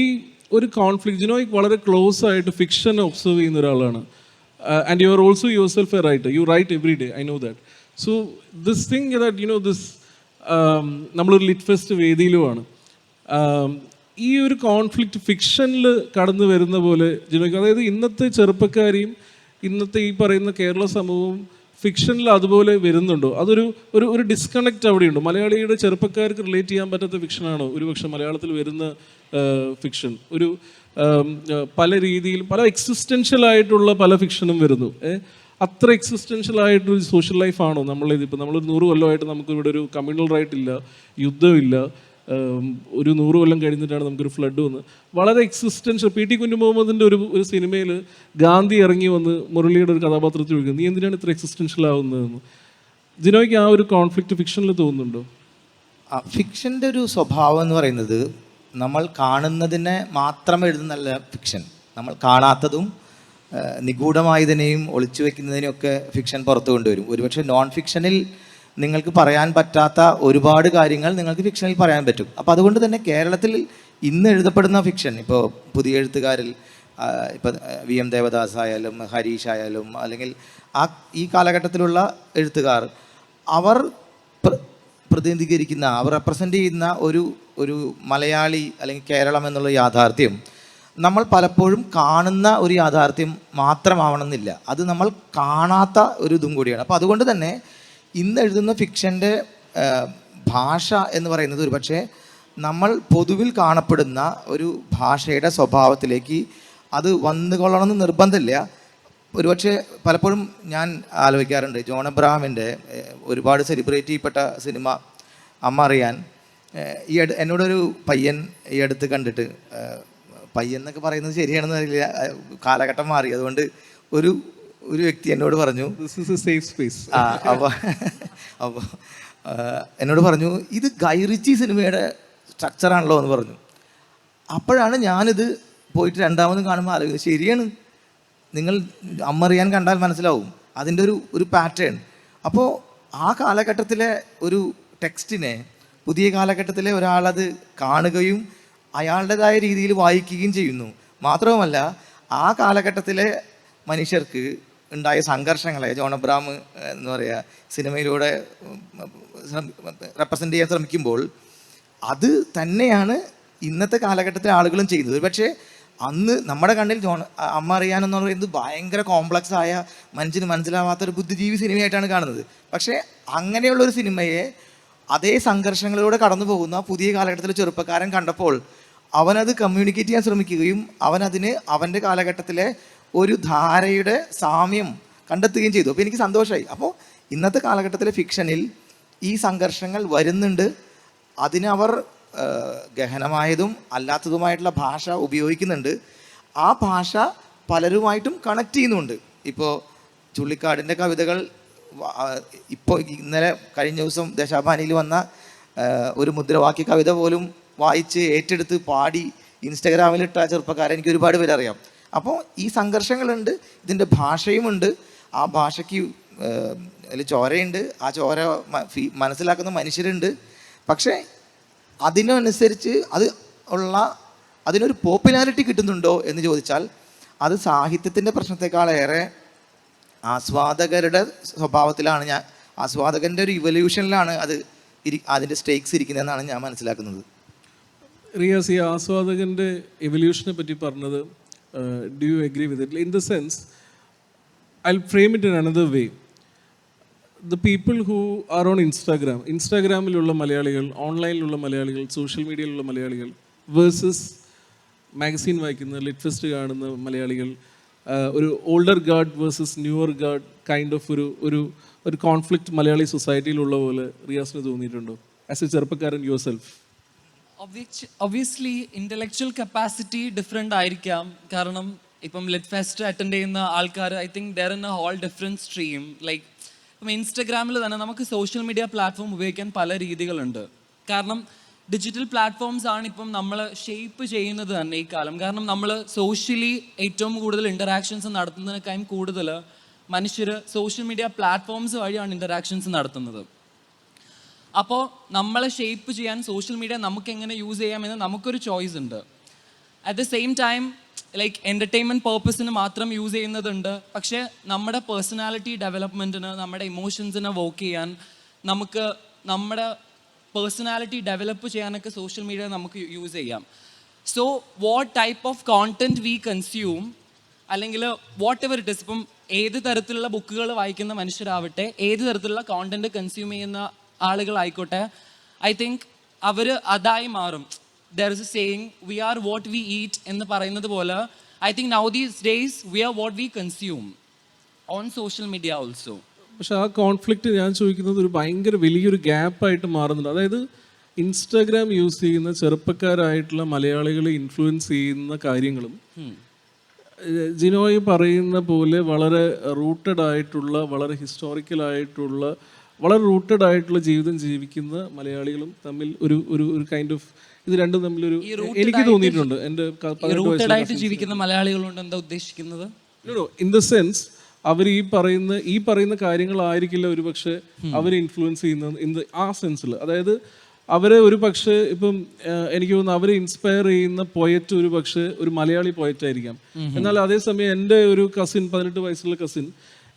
ഒരു കോൺഫ്ലിക്റ്റ് ജിനോയ് വളരെ ക്ലോസ് ആയിട്ട് ഫിക്ഷൻ ഒബ്സർവ് ചെയ്യുന്ന ഒരാളാണ്. And you are also yourself a writer. You write every day, I know that. So this thing that, you know, this നമ്മളൊരു Litt fest വേദിയിലുമാണ്, ഈ ഒരു conflict ഫിക്ഷനിൽ കടന്നു വരുന്ന പോലെ ജിനോയ്ക്ക്, അതായത് ഇന്നത്തെ ചെറുപ്പക്കാരെയും ഇന്നത്തെ ഈ പറയുന്ന കേരള സമൂഹവും ഫിക്ഷനിൽ അതുപോലെ വരുന്നുണ്ടോ? ഒരു ഡിസ്കണക്റ്റ് അവിടെയുണ്ടോ? മലയാളിയുടെ ചെറുപ്പക്കാർക്ക് റിലേറ്റ് ചെയ്യാൻ പറ്റാത്ത ഫിക്ഷനാണോ ഒരുപക്ഷെ മലയാളത്തിൽ വരുന്ന ഫിക്ഷൻ? പല രീതിയിലും പല എക്സിസ്റ്റൻഷ്യൽ ആയിട്ടുള്ള പല ഫിക്ഷനും വരുന്നു. അത്ര എക്സിസ്റ്റൻഷ്യൽ ആയിട്ടൊരു സോഷ്യൽ ലൈഫാണോ നമ്മളിതിപ്പോൾ? നമ്മളൊരു 100 കൊല്ലമായിട്ട് നമുക്ക് ഇവിടെ ഒരു കമ്മ്യൂണൽ റൈറ്റ് ഇല്ല, യുദ്ധമില്ല. ഒരു 100 കൊല്ലം കഴിഞ്ഞിട്ടാണ് നമുക്കൊരു ഫ്ലഡ് വന്നത്. വളരെ എക്സിസ്റ്റൻഷ്യൽ. PT കുഞ്ഞു മുഹമ്മദിൻ്റെ ഒരു സിനിമയിൽ ഗാന്ധി ഇറങ്ങി വന്ന് മുരളിയുടെ ഒരു കഥാപാത്രത്തിൽ വിളിക്കുന്നത്, നീ എന്തിനാണ് ഇത്ര എക്സിസ്റ്റൻഷ്യൽ ആവുന്നതെന്ന്. ജിനോയ്ക്ക് ആ ഒരു കോൺഫ്ലിക്റ്റ് ഫിക്ഷനിൽ തോന്നുന്നുണ്ടോ? ഫിക്ഷൻ്റെ ഒരു സ്വഭാവം എന്ന് പറയുന്നത്, നമ്മൾ കാണുന്നതിനെ മാത്രം എഴുതുന്നല്ല ഫിക്ഷൻ. നമ്മൾ കാണാത്തതും നിഗൂഢമായതിനെയും ഒളിച്ചു വയ്ക്കുന്നതിനെയൊക്കെ ഫിക്ഷൻ പുറത്തു കൊണ്ടുവരും. ഒരുപക്ഷെ നോൺ ഫിക്ഷനിൽ നിങ്ങൾക്ക് പറയാൻ പറ്റാത്ത ഒരുപാട് കാര്യങ്ങൾ നിങ്ങൾക്ക് ഫിക്ഷനിൽ പറയാൻ പറ്റും. അപ്പോൾ അതുകൊണ്ട് തന്നെ കേരളത്തിൽ ഇന്ന് എഴുതപ്പെടുന്ന ഫിക്ഷൻ, ഇപ്പോൾ പുതിയ എഴുത്തുകാരിൽ ഇപ്പം VM ദേവദാസ് ആയാലും ഹരീഷ് ആയാലും അല്ലെങ്കിൽ ഈ കാലഘട്ടത്തിലുള്ള എഴുത്തുകാർ, അവർ പ്രതിനിധീകരിക്കുന്ന, അവർ റെപ്രസെൻ്റ് ചെയ്യുന്ന ഒരു മലയാളി അല്ലെങ്കിൽ കേരളം എന്നുള്ള യാഥാർത്ഥ്യം നമ്മൾ പലപ്പോഴും കാണുന്ന ഒരു യാഥാർത്ഥ്യം മാത്രമാവണമെന്നില്ല, അത് നമ്മൾ കാണാത്ത ഒരു ഇതും കൂടിയാണ്. അപ്പോൾ അതുകൊണ്ട് തന്നെ ഇന്ന് എഴുതുന്ന ഫിക്ഷൻ്റെ ഭാഷ എന്ന് പറയുന്നത് ഒരു പക്ഷേ നമ്മൾ പൊതുവിൽ കാണപ്പെടുന്ന ഒരു ഭാഷയുടെ സ്വഭാവത്തിലേക്ക് അത് വന്നുകൊള്ളണമെന്ന് നിർബന്ധമില്ല. ഒരുപക്ഷെ പലപ്പോഴും ഞാൻ ആലോചിക്കാറുണ്ട്, ജോൺ അബ്രഹാമിൻ്റെ ഒരുപാട് സെലിബ്രേറ്റ് ചെയ്യപ്പെട്ട സിനിമ അമ്മ അറിയാൻ, എന്നോടൊരു പയ്യൻ ഈ അടുത്ത് കണ്ടിട്ട്, പയ്യൻ എന്നൊക്കെ പറയുന്നത് ശരിയാണെന്ന് അറിയില്ല, കാലഘട്ടം മാറി, അതുകൊണ്ട് ഒരു വ്യക്തി എന്നോട് പറഞ്ഞു, അപ്പോൾ എന്നോട് പറഞ്ഞു, ഇത് ഗൈ റിച്ചി സിനിമയുടെ സ്ട്രക്ചറാണല്ലോ എന്ന് പറഞ്ഞു. അപ്പോഴാണ് ഞാനിത് പോയിട്ട് രണ്ടാമതും കാണുമ്പോൾ ആലോചിക്കുന്നത്, ശരിയാണ്, നിങ്ങൾ അമ്മ അറിയാൻ കണ്ടാൽ മനസ്സിലാവും അതിൻ്റെ ഒരു പാറ്റേൺ. അപ്പോൾ ആ കാലഘട്ടത്തിലെ ഒരു ടെക്സ്റ്റിനെ പുതിയ കാലഘട്ടത്തിലെ ഒരാളത് കാണുകയും അയാളുടേതായ രീതിയിൽ വായിക്കുകയും ചെയ്യുന്നു. മാത്രവുമല്ല ആ കാലഘട്ടത്തിലെ മനുഷ്യർക്ക് ഉണ്ടായ സംഘർഷങ്ങളെ ജോൺ അബ്രഹാം എന്ന് പറയുക സിനിമയിലൂടെ റെപ്രസെൻ്റ് ചെയ്യാൻ ശ്രമിക്കുമ്പോൾ അത് തന്നെയാണ് ഇന്നത്തെ കാലഘട്ടത്തിലെ ആളുകളും ചെയ്യുന്നത്. പക്ഷേ അന്ന് നമ്മുടെ കണ്ണിൽ അമ്മ അറിയാനെന്ന് പറയുന്നത് ഭയങ്കര കോംപ്ലക്സ് ആയ മനുഷ്യന് മനസ്സിലാവാത്തൊരു ബുദ്ധിജീവി സിനിമയായിട്ടാണ് കാണുന്നത്. പക്ഷേ അങ്ങനെയുള്ളൊരു സിനിമയെ അതേ സംഘർഷങ്ങളിലൂടെ കടന്നു പോകുന്ന പുതിയ കാലഘട്ടത്തിലെ ചെറുപ്പക്കാരൻ കണ്ടപ്പോൾ അവനത് കമ്മ്യൂണിക്കേറ്റ് ചെയ്യാൻ ശ്രമിക്കുകയും അവനതിന് അവൻ്റെ കാലഘട്ടത്തിലെ ഒരു ധാരയുടെ സാമ്യം കണ്ടെത്തുകയും ചെയ്തു. അപ്പോൾ എനിക്ക് സന്തോഷമായി. അപ്പോൾ ഇന്നത്തെ കാലഘട്ടത്തിലെ ഫിക്ഷനിൽ ഈ സംഘർഷങ്ങൾ വരുന്നുണ്ട്. അതിനവർ ഗഹനമായതും അല്ലാത്തതുമായിട്ടുള്ള ഭാഷ ഉപയോഗിക്കുന്നുണ്ട്. ആ ഭാഷ പലരുമായിട്ടും കണക്ട് ചെയ്യുന്നുണ്ട്. ഇപ്പോൾ ചുള്ളിക്കാടിൻ്റെ കവിതകൾ ഇപ്പോൾ ഇന്നലെ കഴിഞ്ഞ ദിവസം ദേശാഭിമാനിയിൽ വന്ന ഒരു മുദ്രാവാക്യ കവിത പോലും വായിച്ച് ഏറ്റെടുത്ത് പാടി ഇൻസ്റ്റഗ്രാമിലിട്ട ചെറുപ്പക്കാരെ എനിക്ക് ഒരുപാട് പേര് അറിയാം. അപ്പോൾ ഈ സംഘർഷങ്ങളുണ്ട്, ഇതിൻ്റെ ഭാഷയുമുണ്ട്. ആ ഭാഷയ്ക്ക് അതിൽ ചോരയുണ്ട്, ആ ചോര മനസ്സിലാക്കുന്ന മനുഷ്യരുണ്ട്. പക്ഷേ അതിനനുസരിച്ച് അതിനൊരു പോപ്പുലാരിറ്റി കിട്ടുന്നുണ്ടോ എന്ന് ചോദിച്ചാൽ അത് സാഹിത്യത്തിൻ്റെ പ്രശ്നത്തെക്കാളേറെ ആസ്വാദകരുടെ സ്വഭാവത്തിലാണ്, ആസ്വാദകൻ്റെ ഒരു ഇവല്യൂഷനിലാണ് അതിൻ്റെ സ്റ്റേക്സ് ഇരിക്കുന്നതെന്നാണ് ഞാൻ മനസ്സിലാക്കുന്നത്. റിയാസ്, ഈ ആസ്വാദകൻ്റെ എവല്യൂഷനെ പറ്റി പറഞ്ഞത്, do you agree with it? In the sense, I frame it in another way. The people who are on ഇൻസ്റ്റാഗ്രാമിലുള്ള മലയാളികൾ, ഓൺലൈനിലുള്ള മലയാളികൾ, സോഷ്യൽ മീഡിയയിലുള്ള മലയാളികൾ വേഴ്സസ് മാഗസീൻ വായിക്കുന്ന, ലിറ്റ് ഫെസ്റ്റ് കാണുന്ന മലയാളികൾ, ഒരു older guard versus newer guard kind of ഒരു കോൺഫ്ലിക്റ്റ് മലയാളി സൊസൈറ്റിയിലുള്ള പോലെ റിയാസിന് തോന്നിയിട്ടുണ്ടോ ആസ് എ ചെറുപ്പക്കാരൻ yourself? Obviously intellectual capacity different ആയിരിക്കാം. കാരണം ഇപ്പം ലിറ്റ് ഫെസ്റ്റ് അറ്റൻഡ് ചെയ്യുന്ന ആൾക്കാർ, I think they're in a whole different stream. Like ഇപ്പം ഇൻസ്റ്റഗ്രാമിൽ തന്നെ നമുക്ക് സോഷ്യൽ മീഡിയ പ്ലാറ്റ്ഫോം ഉപയോഗിക്കാൻ പല രീതികളുണ്ട്. കാരണം ഡിജിറ്റൽ പ്ലാറ്റ്ഫോംസ് ആണ് ഇപ്പം നമ്മൾ ഷേപ്പ് ചെയ്യുന്നത് തന്നെ ഈ കാലം. കാരണം നമ്മൾ സോഷ്യലി ഏറ്റവും കൂടുതൽ ഇൻ്ററാക്ഷൻസ് നടത്തുന്നതിനേക്കാളും കൂടുതൽ മനുഷ്യർ സോഷ്യൽ മീഡിയ പ്ലാറ്റ്ഫോംസ് വഴിയാണ് ഇൻ്ററാക്ഷൻസ് നടത്തുന്നത്. അപ്പോൾ നമ്മളെ ഷേപ്പ് ചെയ്യാൻ സോഷ്യൽ മീഡിയ നമുക്ക് എങ്ങനെ യൂസ് ചെയ്യാമെന്ന് നമുക്കൊരു ചോയ്സ് ഉണ്ട്. At the same time like entertainment പേർപ്പസിന് മാത്രം യൂസ് ചെയ്യുന്നതുണ്ട്. പക്ഷേ നമ്മുടെ പേഴ്സണാലിറ്റി ഡെവലപ്മെൻറ്റിന്, നമ്മുടെ ഇമോഷൻസിനെ വോക്ക് ചെയ്യാൻ, നമുക്ക് നമ്മുടെ പേഴ്സണാലിറ്റി ഡെവലപ്പ് ചെയ്യാനൊക്കെ സോഷ്യൽ മീഡിയ നമുക്ക് യൂസ് ചെയ്യാം. So what type of content we consume, അല്ലെങ്കിൽ വാട്ട് എവർ ഇറ്റ് ഇസ്, ഇപ്പം ഏത് തരത്തിലുള്ള ബുക്കുകൾ വായിക്കുന്ന മനുഷ്യരാവട്ടെ, ഏത് തരത്തിലുള്ള കോണ്ടൻറ്റ് കൺസ്യൂം ചെയ്യുന്ന ആളുകളായിക്കോട്ടെ, ഐ തിങ്ക് അവർ അതായി മാറും. There is a saying, we are what we eat എന്ന് പറയുന്നത് പോലെ, I think now these days we are what we consume on social media also. പക്ഷെ ആ കോൺഫ്ലിക്റ്റ് ഞാൻ ചോദിക്കുന്നത് ഒരു ഭയങ്കര വലിയൊരു ഗ്യാപ്പായിട്ട് മാറുന്നുണ്ട്. അതായത് ഇൻസ്റ്റാഗ്രാം യൂസ് ചെയ്യുന്ന ചെറുപ്പക്കാരായിട്ടുള്ള മലയാളികളെ ഇൻഫ്ലുവൻസ് ചെയ്യുന്ന കാര്യങ്ങളും ജിനോയ് പറയുന്ന പോലെ വളരെ റൂട്ടഡ് ആയിട്ടുള്ള, വളരെ ഹിസ്റ്റോറിക്കലായിട്ടുള്ള, വളരെ റൂട്ടഡ് ആയിട്ടുള്ള ജീവിതം ജീവിക്കുന്ന മലയാളികളും തമ്മിൽ ഒരു കൈൻഡ് ഓഫ്, ഇത് രണ്ടും തമ്മിലൊരു, എനിക്ക് തോന്നിയിട്ടുണ്ട്. എൻ്റെ ജീവിക്കുന്ന മലയാളികളുണ്ട് എന്താ ഉദ്ദേശിക്കുന്നത്? ഇൻ ദ സെൻസ് അവർ ഈ പറയുന്ന കാര്യങ്ങളായിരിക്കില്ല ഒരു പക്ഷേ അവർ ഇൻഫ്ലുവൻസ് ചെയ്യുന്നത് ആ സെൻസിൽ. അതായത് അവരെ ഒരു പക്ഷേ ഇപ്പം എനിക്ക് തോന്നുന്നു അവരെ ഇൻസ്പയർ ചെയ്യുന്ന പോയറ്റ് ഒരു പക്ഷേ ഒരു മലയാളി പോയറ്റ് ആയിരിക്കാം. എന്നാൽ അതേസമയം എൻ്റെ ഒരു കസിൻ 18 വയസ്സുള്ള കസിൻ,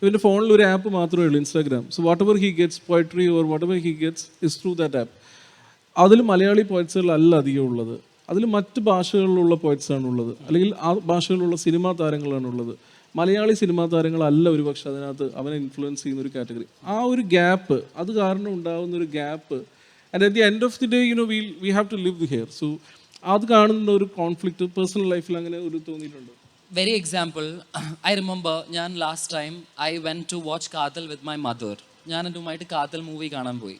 ഇവൻ്റെ ഫോണിൽ ഒരു ആപ്പ് മാത്രമേ ഉള്ളൂ, Instagram. So what ever he gets poetry or what ever he gets is through that app. അതിൽ മലയാളി പോയറ്റ്സുകളല്ല അധികം ഉള്ളത്, അതിൽ മറ്റ് ഭാഷകളിലുള്ള പോയറ്റ്സാണ് ഉള്ളത്, അല്ലെങ്കിൽ ആ ഭാഷകളിലുള്ള സിനിമാ താരങ്ങളാണുള്ളത്. മലയാളി സിനിമാ താരങ്ങളല്ല ഒരു പക്ഷെ അതിനകത്ത് അവനെ ഇൻഫ്ലുവൻസ് ചെയ്യുന്ന ഒരു കാറ്റഗറി. ആ ഒരു ഗ്യാപ്പ്, അത് കാരണം ഉണ്ടാകുന്ന ഒരു gap, and at the end of the day we have to live here. So അത് കാണുന്ന ഒരു കോൺഫ്ലിക്റ്റ് പേഴ്സണൽ ലൈഫിൽ അങ്ങനെ ഒരു തോന്നിയിട്ടുണ്ട്. Very example, I remember ഞാൻ last time I went to watch Kathal with my mother. ഞാൻ എൻ്റെ ഉമ്മയായിട്ട് കാതൽ മൂവി കാണാൻ പോയി.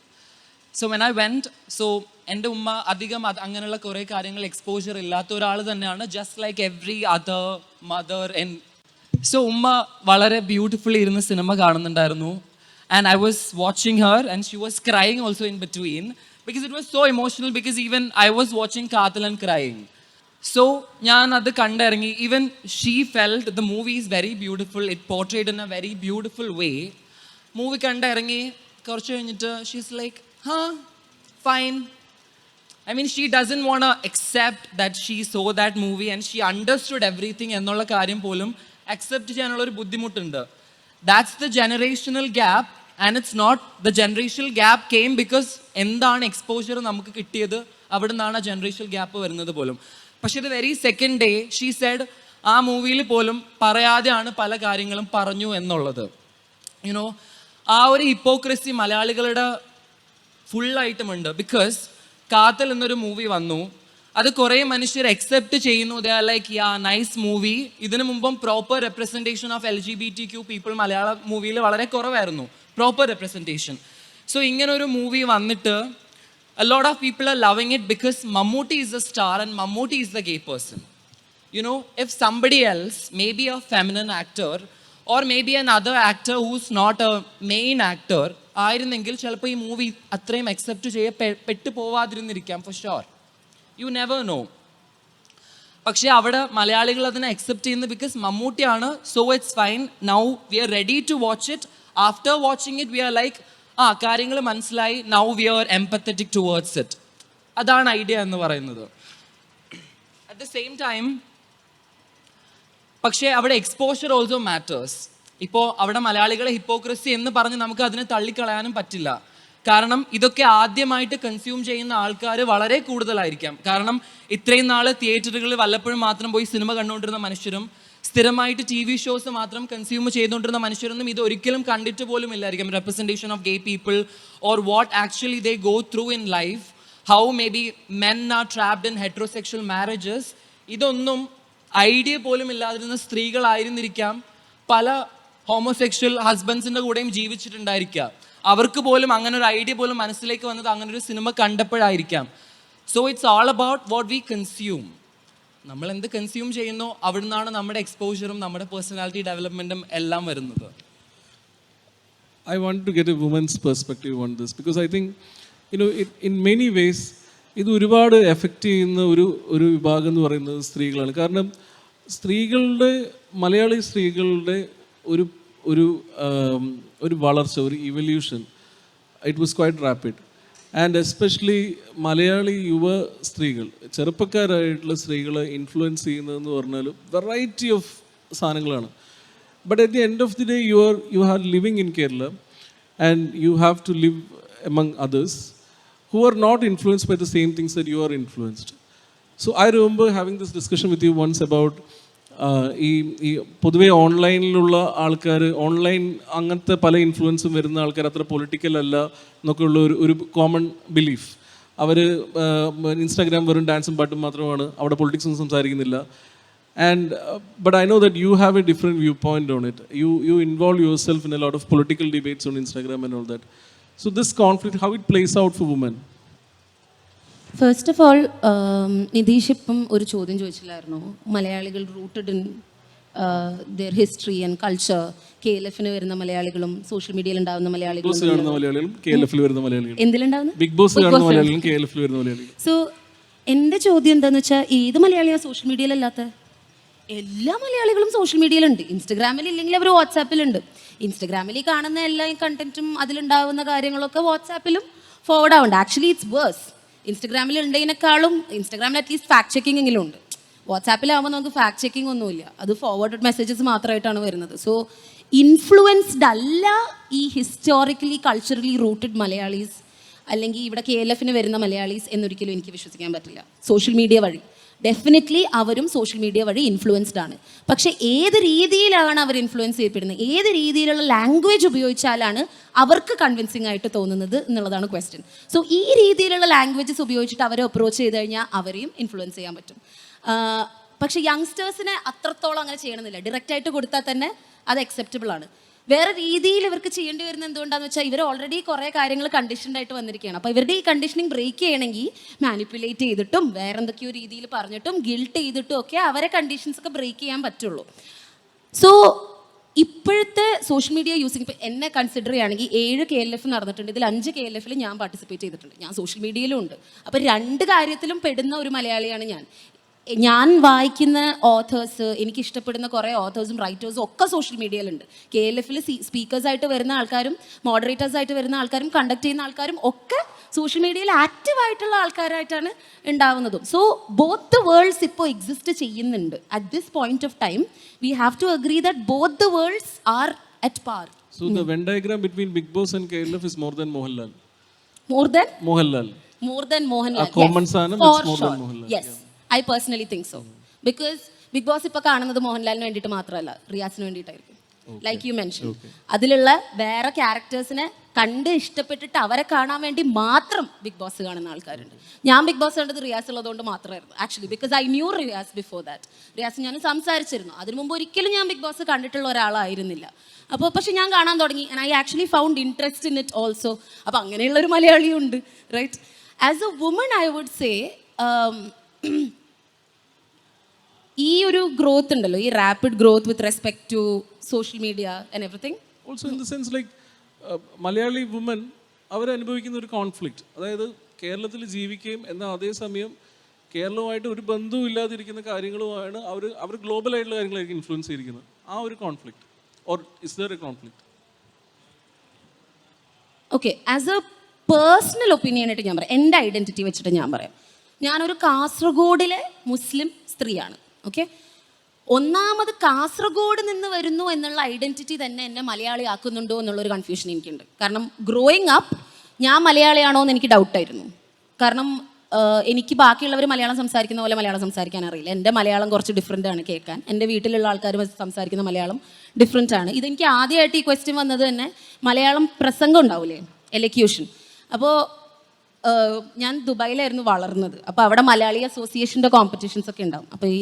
So when I went, so എൻ്റെ ഉമ്മ അധികം അങ്ങനെയുള്ള കുറേ കാര്യങ്ങൾ എക്സ്പോഷർ ഇല്ലാത്ത ഒരാൾ തന്നെയാണ്, just like every other mother. So ഉമ്മ വളരെ ബ്യൂട്ടിഫുള്ളി ഇരുന്ന് സിനിമ കാണുന്നുണ്ടായിരുന്നു. And I was watching her and she was crying also in between because it was so emotional because even I was watching Kaathal and crying. So ഞാൻ അത് കണ്ടിറങ്ങി. Even she felt the movie is very beautiful, it portrayed in a very beautiful way. Movie കണ്ടിറങ്ങി കുറച്ച് കഴിഞ്ഞിട്ട് she's like fine. I mean, she doesn't want to accept that she saw that movie and she understood everything എന്നുള്ള കാര്യം പോലും accept ചെയ്യാനുള്ളൊരു ബുദ്ധിമുട്ടുണ്ട്. That's the generational gap and it's not the generational gap came because എന്താണ് exposure നമുക്ക് കിട്ടിയത്, അവിടെ നിന്നാണ് ആ ജനറേഷണൽ ഗ്യാപ്പ് വരുന്നത് പോലും. പക്ഷേ the very second day she said ആ മൂവിയിൽ പോലും പറയാതെയാണ് പല കാര്യങ്ങളും പറഞ്ഞു എന്നുള്ളത്. യുനോ ആ ഒരു ഹിപ്പോക്രസി മലയാളികളുടെ ഫുള്ളായിട്ടുമുണ്ട്. ബിക്കോസ് കാതൽ എന്നൊരു മൂവി വന്നു, അത് കുറേ മനുഷ്യർ അക്സെപ്റ്റ് ചെയ്യുന്നു, ദേ are like yeah nice movie. ഇതിനു മുമ്പും proper representation of LGBTQ people മലയാള മൂവിയിൽ വളരെ കുറവായിരുന്നു, പ്രോപ്പർ റെപ്രസെൻറ്റേഷൻ. സോ ഇങ്ങനൊരു മൂവി വന്നിട്ട് a lot of people are loving it because Mammootty is a star and Mammootty is the gay person. You know, if somebody else, maybe a feminine actor or maybe another actor who's not a main actor ആയിരുന്നെങ്കിൽ ചിലപ്പോൾ ഈ movie അത്രയും accept ചെയ്യപ്പെട്ടു പോവാതിരുന്നിരിക്കാം, for sure. You never know. പക്ഷേ അവിടെ മലയാളികൾ അതിനെ അക്സെപ്റ്റ് ചെയ്യുന്നത് ബിക്കോസ് മമ്മൂട്ടിയാണ്. So it's fine, now we are ready to watch it. After watching it we are like കാര്യങ്ങൾ മനസ്സിലായി, now we are empathetic towards it. അതാണ് ഐഡിയ എന്ന് പറയുന്നത്. അറ്റ് ദ സെയിം ടൈം പക്ഷേ അവിടെ എക്സ്പോഷർ ഓൾസോ മാറ്റേഴ്സ്. ഇപ്പോൾ അവിടെ മലയാളികളെ ഹിപ്പോക്രസി എന്ന് പറഞ്ഞ് നമുക്ക് അതിനെ തള്ളിക്കളയാനും പറ്റില്ല. കാരണം ഇതൊക്കെ ആദ്യമായിട്ട് കൺസ്യൂം ചെയ്യുന്ന ആൾക്കാർ വളരെ കൂടുതലായിരിക്കാം. കാരണം ഇത്രയും നാൾ തിയേറ്ററുകളിൽ വല്ലപ്പോഴും മാത്രം പോയി സിനിമ കണ്ടുകൊണ്ടിരുന്ന മനുഷ്യരും സ്ഥിരമായിട്ട് TV ഷോസ് മാത്രം കൺസ്യൂം ചെയ്തുകൊണ്ടിരുന്ന മനുഷ്യരൊന്നും ഇത് ഒരിക്കലും കണ്ടിട്ട് പോലും ഇല്ലായിരിക്കും. Representation of gay people or what actually they go through in life, how maybe men are trapped in heterosexual marriages, ഇതൊന്നും ഐഡിയ പോലും ഇല്ലാതിരുന്ന സ്ത്രീകളായിരുന്നിരിക്കാം പല ഹോമോസെക്ഷൽ ഹസ്ബൻഡ്സിൻ്റെ കൂടെയും ജീവിച്ചിട്ടുണ്ടായിരിക്കുക. അവർക്ക് പോലും അങ്ങനെ ഒരു ഐഡിയ പോലും മനസ്സിലേക്ക് വന്നത് അങ്ങനെ ഒരു സിനിമ കണ്ടപ്പോഴായിരിക്കാം. So it's all about what we consume. നമ്മൾ എന്ത് കൺസ്യൂം ചെയ്യുന്നോ അവിടെ നിന്നാണ് നമ്മുടെ എക്സ്പോഷറും നമ്മുടെ പേഴ്സണാലിറ്റി ഡെവലപ്മെൻറ്റും എല്ലാം വരുന്നത്. I want to get a woman's perspective on this because I think, you know, in many ways ഇത് ഒരുപാട് എഫക്റ്റ് ചെയ്യുന്ന ഒരു വിഭാഗം എന്ന് പറയുന്നത് സ്ത്രീകളാണ്. കാരണം സ്ത്രീകളുടെ, മലയാളി സ്ത്രീകളുടെ ഒരു വളർച്ച, ഒരു evolution, it was quite rapid. And especially Malayali യുവ സ്ത്രീകൾ, ചെറുപ്പക്കാരായിട്ടുള്ള സ്ത്രീകളെ ഇൻഫ്ലുവൻസ് ചെയ്യുന്നതെന്ന് പറഞ്ഞാൽ വെറൈറ്റി ഓഫ് സാധനങ്ങളാണ്. But at the end of the day you are living in Kerala and you have to live among others who are not influenced by the same things that you are influenced. So I remember having this discussion with you once about ഈ പൊതുവേ ഓൺലൈനിലുള്ള ആൾക്കാർ, online അങ്ങനത്തെ പല ഇൻഫ്ലുവൻസും വരുന്ന ആൾക്കാർ അത്ര political അല്ല എന്നൊക്കെയുള്ള ഒരു കോമൺ ബിലീഫ്. അവർ ഇൻസ്റ്റാഗ്രാം വെറും ഡാൻസും പാട്ടും മാത്രമാണ്, അവിടെ പൊളിറ്റിക്സ് ഒന്നും സംസാരിക്കുന്നില്ല. And but I know that you have a different viewpoint on it. You involve yourself in a lot of political debates on Instagram and all that. So this conflict, how it plays out for women? First of all Nidheesh ഇപ്പം ഒരു ചോദ്യം ചോദിച്ചില്ലായിരുന്നു, മലയാളികൾ rooted in their history and culture. KLF വരുന്ന മലയാളികളും social മീഡിയയിൽ ഉണ്ടാവുന്ന മലയാളികളും എന്തിലുണ്ടാവുന്ന ബിഗ് ബോസ് കാണുന്ന മലയാളികളും KLF വരുന്ന മലയാളികളും. സോ എൻ്റെ ചോദ്യം എന്താണെന്ന് വെച്ചാൽ, ഏത് മലയാളിയാണ് സോഷ്യൽ മീഡിയയിലല്ലാത്ത? എല്ലാ മലയാളികളും സോഷ്യൽ മീഡിയയിലുണ്ട്. ഇൻസ്റ്റഗ്രാമിൽ ഇല്ലെങ്കിൽ അവർ വാട്സാപ്പിലുണ്ട്. ഇൻസ്റ്റഗ്രാമിൽ കാണുന്ന എല്ലാ കണ്ടന്റും അതിലുണ്ടാവുന്ന കാര്യങ്ങളൊക്കെ വാട്സാപ്പിലും ഫോർവേഡ് ആവുന്നുണ്ട്. Actually it's worse. ഇൻസ്റ്റഗ്രാമിൽ ഉള്ളതിനേക്കാളും ഇൻസ്റ്റഗ്രാമിൽ അറ്റ്ലീസ്റ്റ് ഫാക്ട് ചെക്കിംഗ് എങ്കിലും ഉണ്ട്. വാട്സാപ്പിലാവുമ്പോൾ നമുക്ക് ഫാക്ട് ചെക്കിംഗ് ഒന്നുമില്ല, അത് ഫോർവേഡഡ് മെസ്സേജസ് മാത്രമായിട്ടാണ് വരുന്നത്. സോ ഇൻഫ്ലുവൻസ്ഡ് അല്ല ഈ ഹിസ്റ്റോറിക്കലി കൾച്ചറലി റൂട്ടഡ് മലയാളീസ്, അല്ലെങ്കിൽ ഇവിടെ KLF വരുന്ന മലയാളീസ് എന്നൊരിക്കലും എനിക്ക് വിശ്വസിക്കാൻ പറ്റില്ല. സോഷ്യൽ മീഡിയ വഴി ഡെഫിനറ്റ്ലി അവരും സോഷ്യൽ മീഡിയ വഴി ഇൻഫ്ലുവൻസ്ഡ് ആണ്. പക്ഷേ ഏത് രീതിയിലാണ് അവർ ഇൻഫ്ലുവൻസ് ചെയ്യപ്പെടുന്നത്, ഏത് രീതിയിലുള്ള ലാംഗ്വേജ് ഉപയോഗിച്ചാലാണ് അവർക്ക് കൺവിൻസിങ് ആയിട്ട് തോന്നുന്നത് എന്നുള്ളതാണ് ക്വസ്റ്റ്യൻ. സോ ഈ രീതിയിലുള്ള ലാംഗ്വേജസ് ഉപയോഗിച്ചിട്ട് അവരെ അപ്രോച്ച് ചെയ്ത് കഴിഞ്ഞാൽ അവരെയും ഇൻഫ്ലുവൻസ് ചെയ്യാൻ പറ്റും. പക്ഷേ യങ്സ്റ്റേഴ്സിനെ അത്രത്തോളം അങ്ങനെ ചെയ്യണമെന്നില്ല. ഡയറക്റ്റായിട്ട് കൊടുത്താൽ തന്നെ അത് അക്സെപ്റ്റബിൾ ആണ്. വേറെ രീതിയിൽ ഇവർക്ക് ചെയ്യേണ്ടി വരുന്നത് എന്തുകൊണ്ടാണെന്ന് വെച്ചാൽ ഇവർ ഓൾറെഡി കുറേ കാര്യങ്ങൾ കണ്ടീഷൻഡ് ആയിട്ട് വന്നിരിക്കുകയാണ്. അപ്പോൾ ഇവരുടെ ഈ കണ്ടീഷനിങ് ബ്രേക്ക് ചെയ്യണമെങ്കിൽ മാനിപ്പുലേറ്റ് ചെയ്തിട്ടും വേറെ എന്തൊക്കെയോ രീതിയിൽ പറഞ്ഞിട്ടും ഗിൽട്ട് ചെയ്തിട്ടും ഒക്കെ അവരെ കണ്ടീഷൻസ് ഒക്കെ ബ്രേക്ക് ചെയ്യാൻ പറ്റുള്ളൂ. സോ ഇപ്പോഴത്തെ സോഷ്യൽ മീഡിയ യൂസിങ്, ഇപ്പോൾ എന്നെ കൺസിഡർ ചെയ്യുകയാണെങ്കിൽ 7 KLF നടന്നിട്ടുണ്ട്. ഇതിൽ 5 KLF ഞാൻ പാർട്ടിസിപ്പേറ്റ് ചെയ്തിട്ടുണ്ട്. ഞാൻ സോഷ്യൽ മീഡിയയിലും ഉണ്ട്. അപ്പോൾ 2 കാര്യത്തിലും പെടുന്ന ഒരു മലയാളിയാണ് ഞാൻ. ഞാൻ വായിക്കുന്ന ഓഥേഴ്സ്, എനിക്ക് ഇഷ്ടപ്പെടുന്ന കുറേ ഓഥേഴ്സും റൈറ്റേഴ്സും ഒക്കെ സോഷ്യൽ മീഡിയയിലുണ്ട്. KLF സ്പീക്കേഴ്സായിട്ട് വരുന്ന ആൾക്കാരും മോഡറേറ്റേഴ്സായിട്ട് വരുന്ന ആൾക്കാരും കണ്ടക്ട് ചെയ്യുന്ന ആൾക്കാരും ഒക്കെ സോഷ്യൽ മീഡിയയിൽ ആക്റ്റീവായിട്ടുള്ള ആൾക്കാരായിട്ടാണ് ഉണ്ടാവുന്നതും. സോ ബോത്ത് ദ വേൾഡ്സ് ഇപ്പോൾ എക്സിസ്റ്റ് ചെയ്യുന്നുണ്ട്. At this point of time we have to agree that both the worlds are at par. So the Venn diagram between Big Boss and KLF is more than Mohanlal. More than? Mohanlal. More than Mohanlal. Common yes, സാധനം, for it's more sure. than Mohanlal. Yes. I personally think so. Because Big Boss ഇപ്പോൾ കാണുന്നത് മോഹൻലാലിന് വേണ്ടിയിട്ട് മാത്രമല്ല, റിയാസിന് വേണ്ടിയിട്ടായിരിക്കും. Like you mention, അതിലുള്ള വേറെ ക്യാരക്ടേഴ്സിനെ കണ്ട് ഇഷ്ടപ്പെട്ടിട്ട് അവരെ കാണാൻ വേണ്ടി മാത്രം ബിഗ് ബോസ് കാണുന്ന ആൾക്കാരുണ്ട്. ഞാൻ ബിഗ് ബോസ് കണ്ടത് റിയാസ് ഉള്ളതുകൊണ്ട് മാത്രമായിരുന്നു actually, because I new Riyas before that. Riyas ഞാൻ സംസാരിച്ചിരുന്നു, അതിനു മുമ്പ് ഒരിക്കലും ഞാൻ ബിഗ് ബോസ് കണ്ടിട്ടുള്ള ഒരാളായിരുന്നില്ല. അപ്പോൾ പക്ഷെ ഞാൻ കാണാൻ തുടങ്ങി and I actually found interest in it also. അപ്പോൾ അങ്ങനെയുള്ളൊരു മലയാളിയുണ്ട്, right? As a woman I would say ഈ ഒരു ഗ്രോത്ത് ഉണ്ടല്ലോ, ഈ rapid growth with respect to social media and everything, also in the sense like Malayali woman അവരനുഭവിക്കുന്ന ഒരു conflict, അതായത് കേരളത്തിൽ ജീവിക്കുകയും എന്നാൽ അതേസമയം കേരളവുമായിട്ട് ഒരു ബന്ധവും ഇല്ലാതിരിക്കുന്ന കാര്യങ്ങളുമാണ് അവർ ഗ്ലോബലായിട്ടുള്ള കാര്യങ്ങളായിരിക്കും ഇൻഫ്ലുവൻസ് ചെയ്തിരിക്കുന്നത്. ആ ഒരു conflict, or is there A conflict? Okay, as A personal opinion ആയിട്ട് ഞാൻ പറയാം, എൻ്റെ ഐഡൻറ്റിറ്റി വെച്ചിട്ട് ഞാൻ പറയാം. ഞാനൊരു കാസർഗോഡിലെ മുസ്ലിം സ്ത്രീയാണ്. ഓക്കെ, ഒന്നാമത് കാസർഗോഡ് നിന്ന് വരുന്നു എന്നുള്ള ഐഡൻറ്റിറ്റി തന്നെ എന്നെ മലയാളി ആക്കുന്നുണ്ടോ എന്നുള്ളൊരു കൺഫ്യൂഷൻ എനിക്കുണ്ട്. കാരണം ഗ്രോയിങ് അപ്പ് ഞാൻ മലയാളിയാണോ എന്ന് എനിക്ക് ഡൗട്ടായിരുന്നു. കാരണം എനിക്ക് ബാക്കിയുള്ളവർ മലയാളം സംസാരിക്കുന്ന പോലെ മലയാളം സംസാരിക്കാൻ അറിയില്ല. എൻ്റെ മലയാളം കുറച്ച് ഡിഫറെൻ്റ് ആണ് കേൾക്കാൻ. എൻ്റെ വീട്ടിലുള്ള ആൾക്കാർ സംസാരിക്കുന്ന മലയാളം ഡിഫറെൻ്റ് ആണ്. ഇതെനിക്ക് ആദ്യമായിട്ട് ഈ ക്വസ്റ്റ്യൻ വന്നത് തന്നെ മലയാളം പ്രസംഗം ഉണ്ടാവില്ലേ, എലക്യൂഷൻ. അപ്പോൾ ഞാൻ ദുബായിലായിരുന്നു വളർന്നത്. അപ്പോൾ അവിടെ മലയാളി അസോസിയേഷൻ്റെ കോമ്പറ്റീഷൻസ് ഒക്കെ ഉണ്ടാവും. അപ്പോൾ ഈ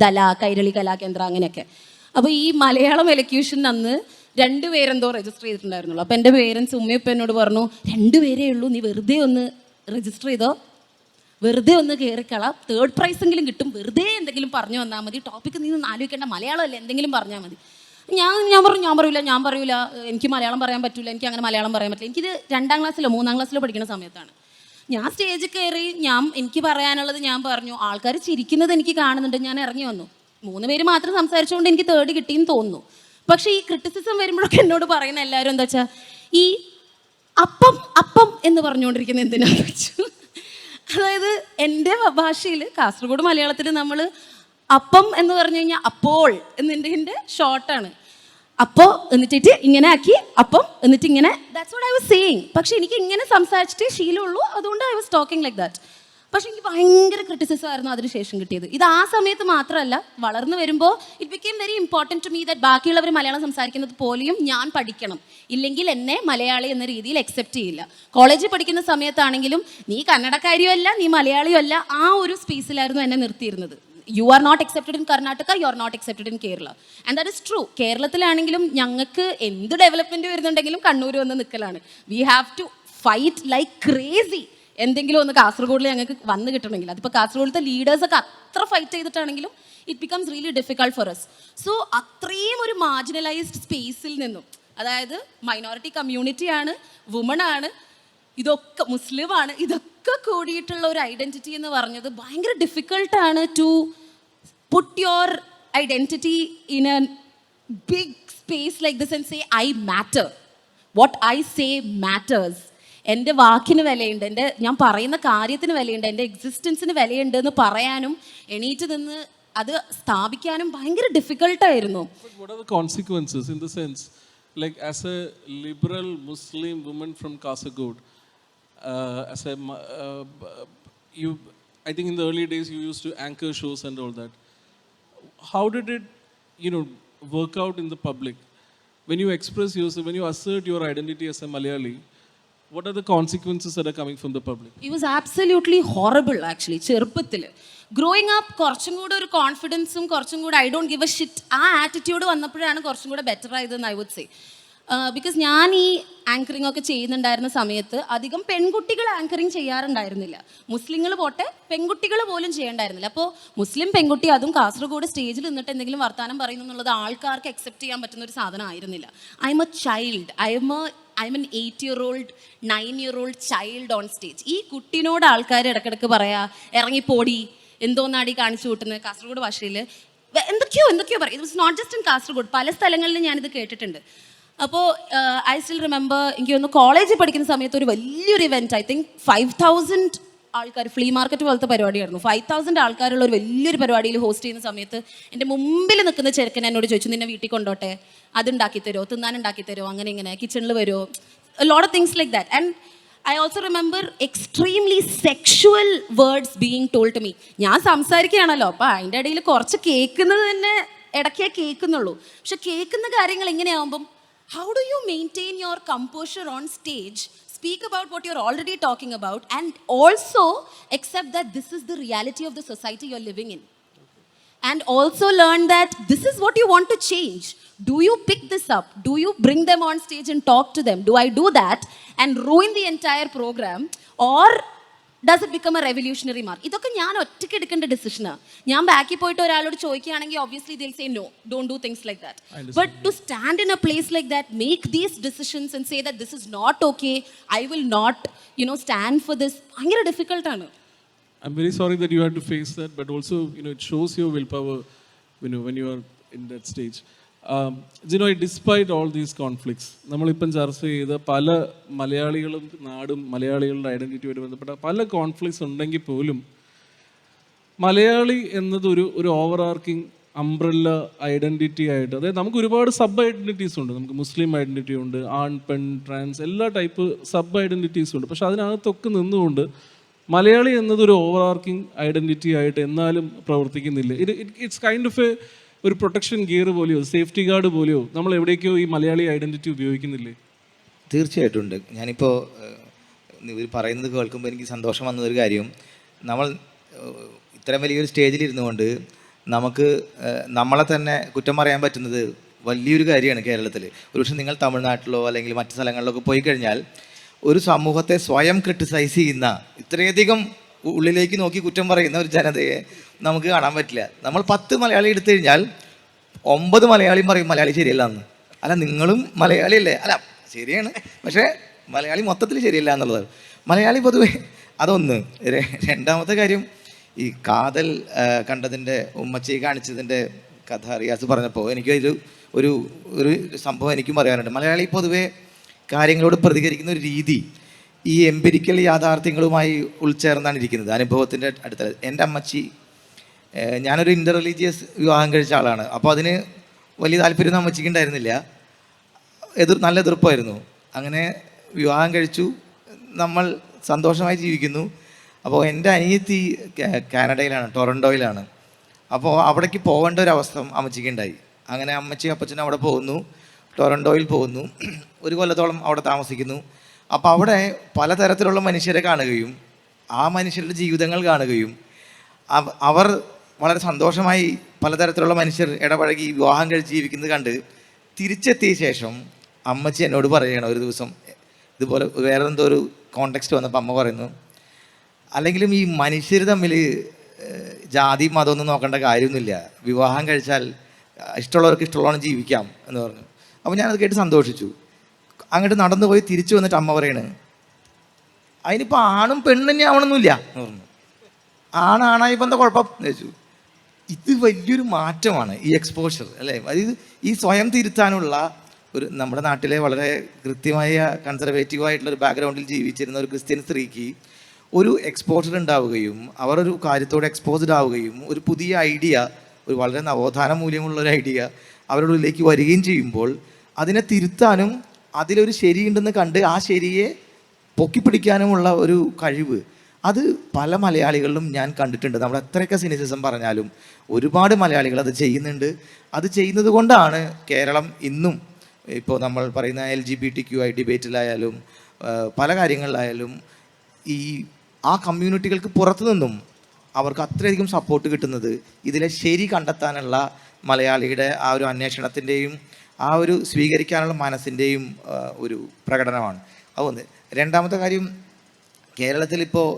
ദല, കൈരളി കലാകേന്ദ്ര അങ്ങനെയൊക്കെ. അപ്പോൾ ഈ മലയാളം എലക്യൂഷൻ അന്ന് 2 പേരെന്തോ രജിസ്റ്റർ ചെയ്തിട്ടുണ്ടായിരുന്നുള്ളൂ. അപ്പോൾ എൻ്റെ പേരൻസ് ഉമ്മയപ്പം എന്നോട് പറഞ്ഞു, 2 പേരേ ഉള്ളൂ, നീ വെറുതെ ഒന്ന് രജിസ്റ്റർ ചെയ്തോ, വെറുതെ ഒന്ന് കയറിക്കളാം, 3rd പ്രൈസ് എങ്കിലും കിട്ടും, വെറുതെ എന്തെങ്കിലും പറഞ്ഞു വന്നാൽ മതി, ടോപ്പിക്ക് നീ ഒന്ന് ആലോചിക്കേണ്ട, മലയാളമല്ലേ, എന്തെങ്കിലും പറഞ്ഞാൽ മതി. ഞാൻ പറയൂല, എനിക്ക് മലയാളം പറയാൻ പറ്റില്ല, എനിക്ക് അങ്ങനെ മലയാളം പറയാൻ പറ്റില്ല. എനിക്കിത് 2ാം ക്ലാസ്സിലോ 3ാം ക്ലാസ്സിലോ പഠിക്കുന്ന സമയത്താണ്. ഞാൻ സ്റ്റേജിൽ കയറി, എനിക്ക് പറയാനുള്ളത് ഞാൻ പറഞ്ഞു. ആൾക്കാർ ചിരിക്കുന്നത് എനിക്ക് കാണുന്നുണ്ട്, ഞാൻ ഇറങ്ങി വന്നു. 3 പേര് മാത്രം സംസാരിച്ചുകൊണ്ട് എനിക്ക് 3rd കിട്ടിയെന്ന് തോന്നുന്നു. പക്ഷേ ഈ ക്രിറ്റിസിസം വരുമ്പോഴൊക്കെ എന്നോട് പറയുന്ന എല്ലാവരും എന്താ വെച്ചാൽ, ഈ അപ്പം എന്ന് പറഞ്ഞുകൊണ്ടിരിക്കുന്നത് എന്തിനാണെന്ന് വെച്ചു. അതായത് എൻ്റെ ഭാഷയിൽ, കാസർഗോഡ് മലയാളത്തിൽ നമ്മൾ അപ്പം എന്ന് പറഞ്ഞു കഴിഞ്ഞാൽ അപ്പോൾ എന്നതിൻ്റെ ഷോർട്ടാണ്. അപ്പോൾ എന്നിട്ട് ഇങ്ങനെ ആക്കി, അപ്പം എന്നിട്ട് ഇങ്ങനെ, that's what I was saying. പക്ഷെ എനിക്ക് ഇങ്ങനെ സംസാരിച്ചിട്ടേ ശീലമുള്ളൂ, അതുകൊണ്ട് I was talking like that. പക്ഷെ എനിക്ക് ഭയങ്കര ക്രിറ്റിസിസം ആയിരുന്നു അതിന് ശേഷം കിട്ടിയത്. ഇത് ആ സമയത്ത് മാത്രമല്ല, വളർന്നു വരുമ്പോൾ it became very important to me that ബാക്കിയുള്ളവർ മലയാളം സംസാരിക്കുന്നത് പോലെയും ഞാൻ പഠിക്കണം, ഇല്ലെങ്കിൽ എന്നെ മലയാളി എന്ന രീതിയിൽ അക്സെപ്റ്റ് ചെയ്യില്ല. കോളേജിൽ പഠിക്കുന്ന സമയത്താണെങ്കിലും നീ കന്നഡക്കാരിയോ അല്ല, നീ മലയാളിയോ അല്ല, ആ ഒരു സ്പേസിലായിരുന്നു എന്നെ നിർത്തിയിരുന്നത്. You are not accepted in Karnataka, you are not accepted in Kerala. And that is true. കേരളത്തിലാണെങ്കിലും ഞങ്ങൾക്ക് എന്ത് ഡെവലപ്മെൻറ്റ് വരുന്നുണ്ടെങ്കിലും കണ്ണൂർ വന്ന് നിൽക്കലാണ്. We have to fight like crazy. എന്തെങ്കിലും ഒന്ന് കാസർഗോഡിൽ ഞങ്ങൾക്ക് വന്ന് കിട്ടണമെങ്കിൽ, അതിപ്പോൾ കാസർഗോഡിലത്തെ ലീഡേഴ്സൊക്കെ അത്ര ഫൈറ്റ് ചെയ്തിട്ടാണെങ്കിലും it becomes really difficult for us. So അത്രയും ഒരു മാർജിനലൈസ്ഡ് സ്പേസിൽ നിന്നും, അതായത് മൈനോറിറ്റി കമ്മ്യൂണിറ്റിയാണ്, വുമണാണ്, ഇതൊക്കെ മുസ്ലിമാണ്, ഇതൊക്കെ കൂടിയിട്ടുള്ള ഒരു ഐഡൻറ്റിറ്റി എന്ന് പറഞ്ഞത് ഭയങ്കര ഡിഫിക്കൾട്ടാണ് to put your identity in a big space like this and say I matter, what I say matters എൻ്റെ വാക്കിന് വിലയുണ്ട്, ഞാൻ പറയുന്ന കാര്യത്തിന് വിലയുണ്ട്, എൻ്റെ എക്സിസ്റ്റൻസിന് വിലയുണ്ട് എന്ന് പറയാനും എണീറ്റ് നിന്ന് അത് സ്ഥാപിക്കാനും ഭയങ്കര ഡിഫിക്കൽട്ടായിരുന്നു. But what are the consequences in the sense, like as a liberal Muslim woman from Kasaragod, as a you, I think in the early days you used to anchor shows and all that. How did it, work out in the public? When you express yourself, when you assert your identity as a Malayali, what are the consequences that are coming from the public? It was absolutely horrible actually. ചെറുപ്പത്തിൽ growing up കുറച്ചും കൂടെ ഒരു കോൺഫിഡൻസും കുറച്ചും കൂടെ I don't give a shit ആ attitude വന്നപ്പോഴാണ് കുറച്ചും കൂടെ ബെറ്റർ ആയതെന്ന് ഐ വുഡ് സേ. ബിക്കോസ് ഞാൻ ഈ ആങ്കറിംഗ് ഒക്കെ ചെയ്യുന്നുണ്ടായിരുന്ന സമയത്ത് അധികം പെൺകുട്ടികൾ ആങ്കറിംഗ് ചെയ്യാറുണ്ടായിരുന്നില്ല. മുസ്ലിങ്ങൾ പോട്ടെ, പെൺകുട്ടികൾ പോലും ചെയ്യണ്ടായിരുന്നില്ല. അപ്പോൾ മുസ്ലിം പെൺകുട്ടി, അതും കാസർഗോഡ് സ്റ്റേജിൽ നിന്നിട്ട് എന്തെങ്കിലും വർത്തമാനം പറയുന്നു എന്നുള്ളത് ആൾക്കാർക്ക് അക്സെപ്റ്റ് ചെയ്യാൻ പറ്റുന്ന ഒരു സാധനം ആയിരുന്നില്ല. I M A child, I M an 8-year-old, 9-year-old child on stage. ഈ കുട്ടിനോട് ആൾക്കാർ ഇടയ്ക്കിടയ്ക്ക് പറയാ ഇറങ്ങിപ്പോടി, എന്തോന്നാടി കാണിച്ചു കൂട്ടുന്നത്, കാസർഗോഡ് ഭാഷയിൽ എന്തൊക്കെയോ പറയും. It was not just in Kasaragod, പല സ്ഥലങ്ങളിലും ഞാനിത് കേട്ടിട്ടുണ്ട്. അപ്പോൾ ഐ സ്റ്റിൽ റിമെമ്പർ, എനിക്ക് തോന്നുന്നു കോളേജിൽ പഠിക്കുന്ന സമയത്ത് ഒരു വലിയൊരു ഇവൻറ്റ്, ഐ തിങ്ക് 5,000 ആൾക്കാർ, ഫ്ലീ മാർക്കറ്റ് പോലത്തെ പരിപാടിയായിരുന്നു, 5,000 ആൾക്കാരുള്ള ഒരു വലിയൊരു പരിപാടിയിൽ ഹോസ്റ്റ് ചെയ്യുന്ന സമയത്ത് എൻ്റെ മുമ്പിൽ നിൽക്കുന്ന ചെറുക്കൻ എന്നോട് ചോദിച്ചു, നിന്നെ വീട്ടിൽ കൊണ്ടോട്ടെ, അതുണ്ടാക്കി തരുമോ, തിന്നാനുണ്ടാക്കി തരുമോ, അങ്ങനെ ഇങ്ങനെ കിച്ചണിൽ വരുമോ, lot of things like that. And I also remember extremely sexual words being told to me. ഞാൻ സംസാരിക്കുകയാണല്ലോ, അപ്പോൾ അതിൻ്റെ ഇടയിൽ കുറച്ച് കേൾക്കുന്നത് തന്നെ ഇടയ്ക്കേ കേൾക്കുന്നുള്ളൂ. പക്ഷെ കേൾക്കുന്ന കാര്യങ്ങൾ എങ്ങനെയാകുമ്പം, how do you maintain your composure on stage, speak about what you're already talking about, and also accept that this is the reality of the society you're living in, and also learn that this is what you want to change. Do you pick this up? Do you bring them on stage and talk to them? Do I do that and ruin the entire program, or does it become a revolutionary mark? ഇതൊക്കെ ഞാൻ ഒറ്റയ്ക്ക് എടുക്കേണ്ട ഡിസിഷനാണ്. ഞാൻ ബാക്കിൽ പോയിട്ട് ഒരാളോട് ചോദിക്കുകയാണെങ്കിൽ obviously they'll say no, don't do things like that. But to stand in a place like that, make these decisions and say that this is not okay, I will not, stand for this, ഭയങ്കര ഡിഫിക്കൽട്ടാണ്. I'm very sorry that you had to face that, but also, it shows your willpower, when you are in that stage. Jinoy, despite all these conflicts, നമ്മളിപ്പം ചർച്ച ചെയ്ത പല മലയാളികളും നാടും മലയാളികളുടെ ഐഡൻറ്റിറ്റിയുമായിട്ട് ബന്ധപ്പെട്ട പല കോൺഫ്ലിക്ട്സ് ഉണ്ടെങ്കിൽ പോലും മലയാളി എന്നത് ഒരു ഓവർ ആർക്കിംഗ് അംബ്രല്ല ഐഡൻറ്റിറ്റി ആയിട്ട്, അതായത് നമുക്ക് ഒരുപാട് സബ് ഐഡൻറ്റിറ്റീസ് ഉണ്ട്. നമുക്ക് മുസ്ലിം ഐഡൻറ്റിറ്റി ഉണ്ട്, ആൺ പെൺ ട്രാൻസ് എല്ലാ ടൈപ്പ് സബ് ഐഡൻറ്റിറ്റീസ് ഉണ്ട്. പക്ഷെ അതിനകത്തൊക്കെ നിന്നുകൊണ്ട് മലയാളി എന്നതൊരു ഓവർ ആർക്കിംഗ് ഐഡൻറ്റിറ്റി ആയിട്ട് എന്നാലും പ്രവർത്തിക്കുന്നില്ല. ഇറ്റ്സ് കൈൻഡ് ഓഫ് ഒരു പ്രൊട്ടക്ഷൻ ഗിയർ പോലെയോ സേഫ്റ്റി ഗാർഡ് പോലെയോ നമ്മൾ എവിടേക്കോ ഈ മലയാളി ഐഡൻറ്റിറ്റി ഉപയോഗിക്കുന്നില്ലേ? തീർച്ചയായിട്ടും ഉണ്ട്. ഞാനിപ്പോൾ ഇവർ പറയുന്നത് കേൾക്കുമ്പോൾ എനിക്ക് സന്തോഷം വന്നതൊരു കാര്യം, നമ്മൾ ഇത്രയും വലിയൊരു സ്റ്റേജിലിരുന്നു കൊണ്ട് നമുക്ക് നമ്മളെ തന്നെ കുറ്റം പറയാൻ പറ്റുന്നത് വലിയൊരു കാര്യമാണ് കേരളത്തിൽ. ഒരുപക്ഷെ നിങ്ങൾ തമിഴ്നാട്ടിലോ അല്ലെങ്കിൽ മറ്റു സ്ഥലങ്ങളിലൊക്കെ പോയി കഴിഞ്ഞാൽ ഒരു സമൂഹത്തെ സ്വയം ക്രിട്ടിസൈസ് ചെയ്യുന്ന, ഇത്രയധികം ഉള്ളിലേക്ക് നോക്കി കുറ്റം പറയുന്ന ഒരു ജനതയെ നമുക്ക് കാണാൻ പറ്റില്ല. നമ്മൾ 10 മലയാളി എടുത്തു കഴിഞ്ഞാൽ 9 മലയാളിയും പറയും മലയാളി ശരിയല്ല എന്ന്. അല്ല, നിങ്ങളും മലയാളിയല്ലേ? അല്ല, ശരിയാണ്, പക്ഷേ മലയാളി മൊത്തത്തിൽ ശരിയല്ല എന്നുള്ളത്. മലയാളി പൊതുവെ അതൊന്ന്. രണ്ടാമത്തെ കാര്യം, ഈ കാതൽ കണ്ടതിൻ്റെ ഉമ്മച്ചി കാണിച്ചതിൻ്റെ കഥ റിയാസ് പറഞ്ഞപ്പോൾ എനിക്ക് ഒരു സംഭവം എനിക്കും പറയാനുണ്ട്. മലയാളി പൊതുവെ കാര്യങ്ങളോട് പ്രതികരിക്കുന്ന ഒരു രീതി ഈ എംപിരിക്കൽ യാഥാർത്ഥ്യങ്ങളുമായി ഉൾച്ചേർന്നാണ് ഇരിക്കുന്നത്, അനുഭവത്തിൻ്റെ അടുത്ത്. എൻ്റെ അമ്മച്ചി, ഞാനൊരു ഇൻ്റർ റിലീജിയസ് വിവാഹം കഴിച്ച ആളാണ്. അപ്പോൾ അതിന് വലിയ താല്പര്യമൊന്നും അമ്മച്ചിക്ക് ഉണ്ടായിരുന്നില്ല, നല്ല എതിർപ്പായിരുന്നു. അങ്ങനെ വിവാഹം കഴിച്ചു, നമ്മൾ സന്തോഷമായി ജീവിക്കുന്നു. അപ്പോൾ എൻ്റെ അനിയത്തി കാനഡയിലാണ്, ടൊറൻഡോയിലാണ്. അപ്പോൾ അവിടേക്ക് പോകേണ്ട ഒരു അവസ്ഥ അമ്മച്ചിക്ക് ഉണ്ടായി. അങ്ങനെ അമ്മച്ചി അപ്പച്ചനും അവിടെ പോകുന്നു, ടൊറൻഡോയിൽ പോകുന്നു, 1 കൊല്ലത്തോളം അവിടെ താമസിക്കുന്നു. അപ്പോൾ അവിടെ പലതരത്തിലുള്ള മനുഷ്യരെ കാണുകയും ആ മനുഷ്യരുടെ ജീവിതങ്ങൾ കാണുകയും അവർ വളരെ സന്തോഷമായി പലതരത്തിലുള്ള മനുഷ്യർ ഇടപഴകി വിവാഹം കഴിച്ച് ജീവിക്കുന്നത് കണ്ട് തിരിച്ചെത്തിയ ശേഷം അമ്മച്ചി എന്നോട് പറയുകയാണ് ഒരു ദിവസം, ഇതുപോലെ വേറെ എന്തോ ഒരു കോണ്ടെക്സ്റ്റ് വന്നപ്പോൾ അമ്മ പറയുന്നു, അല്ലെങ്കിലും ഈ മനുഷ്യർ തമ്മിൽ ജാതി മതമൊന്നും നോക്കേണ്ട കാര്യമൊന്നുമില്ല, വിവാഹം കഴിച്ചാൽ ഇഷ്ടമുള്ളവർക്ക് ഇഷ്ടമുള്ളവണ്ണം ജീവിക്കാം എന്ന് പറഞ്ഞു. അപ്പോൾ ഞാനത് കേട്ട് സന്തോഷിച്ചു. അങ്ങോട്ട് നടന്നു പോയി തിരിച്ചു വന്നിട്ട് അമ്മ പറയണ്, അതിനിപ്പോൾ ആണും പെണ്ണും തന്നെ ആവണമെന്നില്ല എന്ന് പറഞ്ഞു. ആണായിപ്പോൾ എന്താ കുഴപ്പം എന്ന് ചോദിച്ചു. ഇത് വലിയൊരു മാറ്റമാണ് ഈ എക്സ്പോഷർ, അല്ലേ? അതായത് ഈ സ്വയം തിരുത്താനുള്ള നമ്മുടെ നാട്ടിലെ വളരെ കൃത്യമായ കൺസർവേറ്റീവ് ആയിട്ടുള്ള ഒരു ബാക്ക്ഗ്രൗണ്ടിൽ ജീവിച്ചിരുന്ന ഒരു ക്രിസ്ത്യൻ സ്ത്രീക്ക് ഒരു എക്സ്പോഷർ ഉണ്ടാവുകയും അവർ ഒരു കാര്യത്തോട് എക്സ്പോസ്ഡ് ആവുകയും ഒരു പുതിയ ഐഡിയ, ഒരു വളരെ നവോത്ഥാന മൂല്യമുള്ള ഒരു ഐഡിയ അവരുടെ ഉള്ളിലേക്ക് വരികയും ചെയ്യുമ്പോൾ അതിനെ തിരുത്താനും അതിലൊരു ശരിയുണ്ടെന്ന് കണ്ട് ആ ശരിയെ പൊക്കിപ്പിടിക്കാനുമുള്ള ഒരു കഴിവ് അത് പല മലയാളികളിലും ഞാൻ കണ്ടിട്ടുണ്ട്. നമ്മൾ എത്രയൊക്കെ സിനിസിസം പറഞ്ഞാലും ഒരുപാട് മലയാളികൾ അത് ചെയ്യുന്നുണ്ട്. അത് ചെയ്യുന്നത് കൊണ്ടാണ് കേരളം ഇന്നും ഇപ്പോൾ നമ്മൾ പറയുന്ന LGBTQI ഡിബേറ്റിലായാലും പല കാര്യങ്ങളിലായാലും ആ കമ്മ്യൂണിറ്റികൾക്ക് പുറത്തു നിന്നും അവർക്ക് അത്രയധികം സപ്പോർട്ട് കിട്ടുന്നത് ഇതിലെ ശരി കണ്ടെത്താനുള്ള മലയാളിയുടെ ആ ഒരു അന്വേഷണത്തിൻ്റെയും ആ ഒരു സ്വീകരിക്കാനുള്ള മനസ്സിൻ്റെയും ഒരു പ്രകടനമാണ്. അതുകൊണ്ട് രണ്ടാമത്തെ കാര്യം, കേരളത്തിലിപ്പോൾ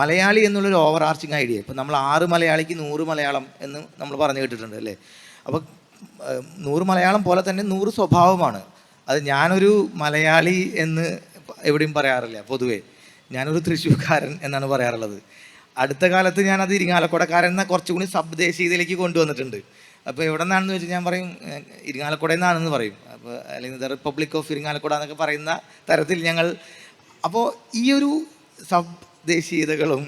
മലയാളി എന്നുള്ളൊരു ഓവർ ആർച്ചിങ് ഐഡിയ, ഇപ്പോൾ നമ്മൾ 6 മലയാളിക്ക് 100 മലയാളം എന്ന് നമ്മൾ പറഞ്ഞു കേട്ടിട്ടുണ്ട് അല്ലേ. അപ്പോൾ 100 മലയാളം പോലെ തന്നെ 100 സ്വഭാവമാണ്. അത് ഞാനൊരു മലയാളി എന്ന് എവിടെയും പറയാറില്ല. പൊതുവേ ഞാനൊരു തൃശ്ശൂർക്കാരൻ എന്നാണ് പറയാറുള്ളത്. അടുത്ത കാലത്ത് ഞാനത് ഇരിങ്ങാലക്കുടക്കാരൻ എന്ന കുറച്ചും കൂടി സബ്ദേശീയതയിലേക്ക് കൊണ്ടുവന്നിട്ടുണ്ട്. അപ്പോൾ എവിടെ നിന്നാണെന്ന് വെച്ചാൽ ഞാൻ പറയും ഇരിങ്ങാലക്കുടയിൽ നിന്നാണെന്ന് പറയും. അപ്പോൾ അല്ലെങ്കിൽ ദ റിപ്പബ്ലിക് ഓഫ് ഇരിങ്ങാലക്കുട എന്നൊക്കെ പറയുന്ന തരത്തിൽ ഞങ്ങൾ. അപ്പോൾ ഈ ഒരു സബ്ദേശീയതകളും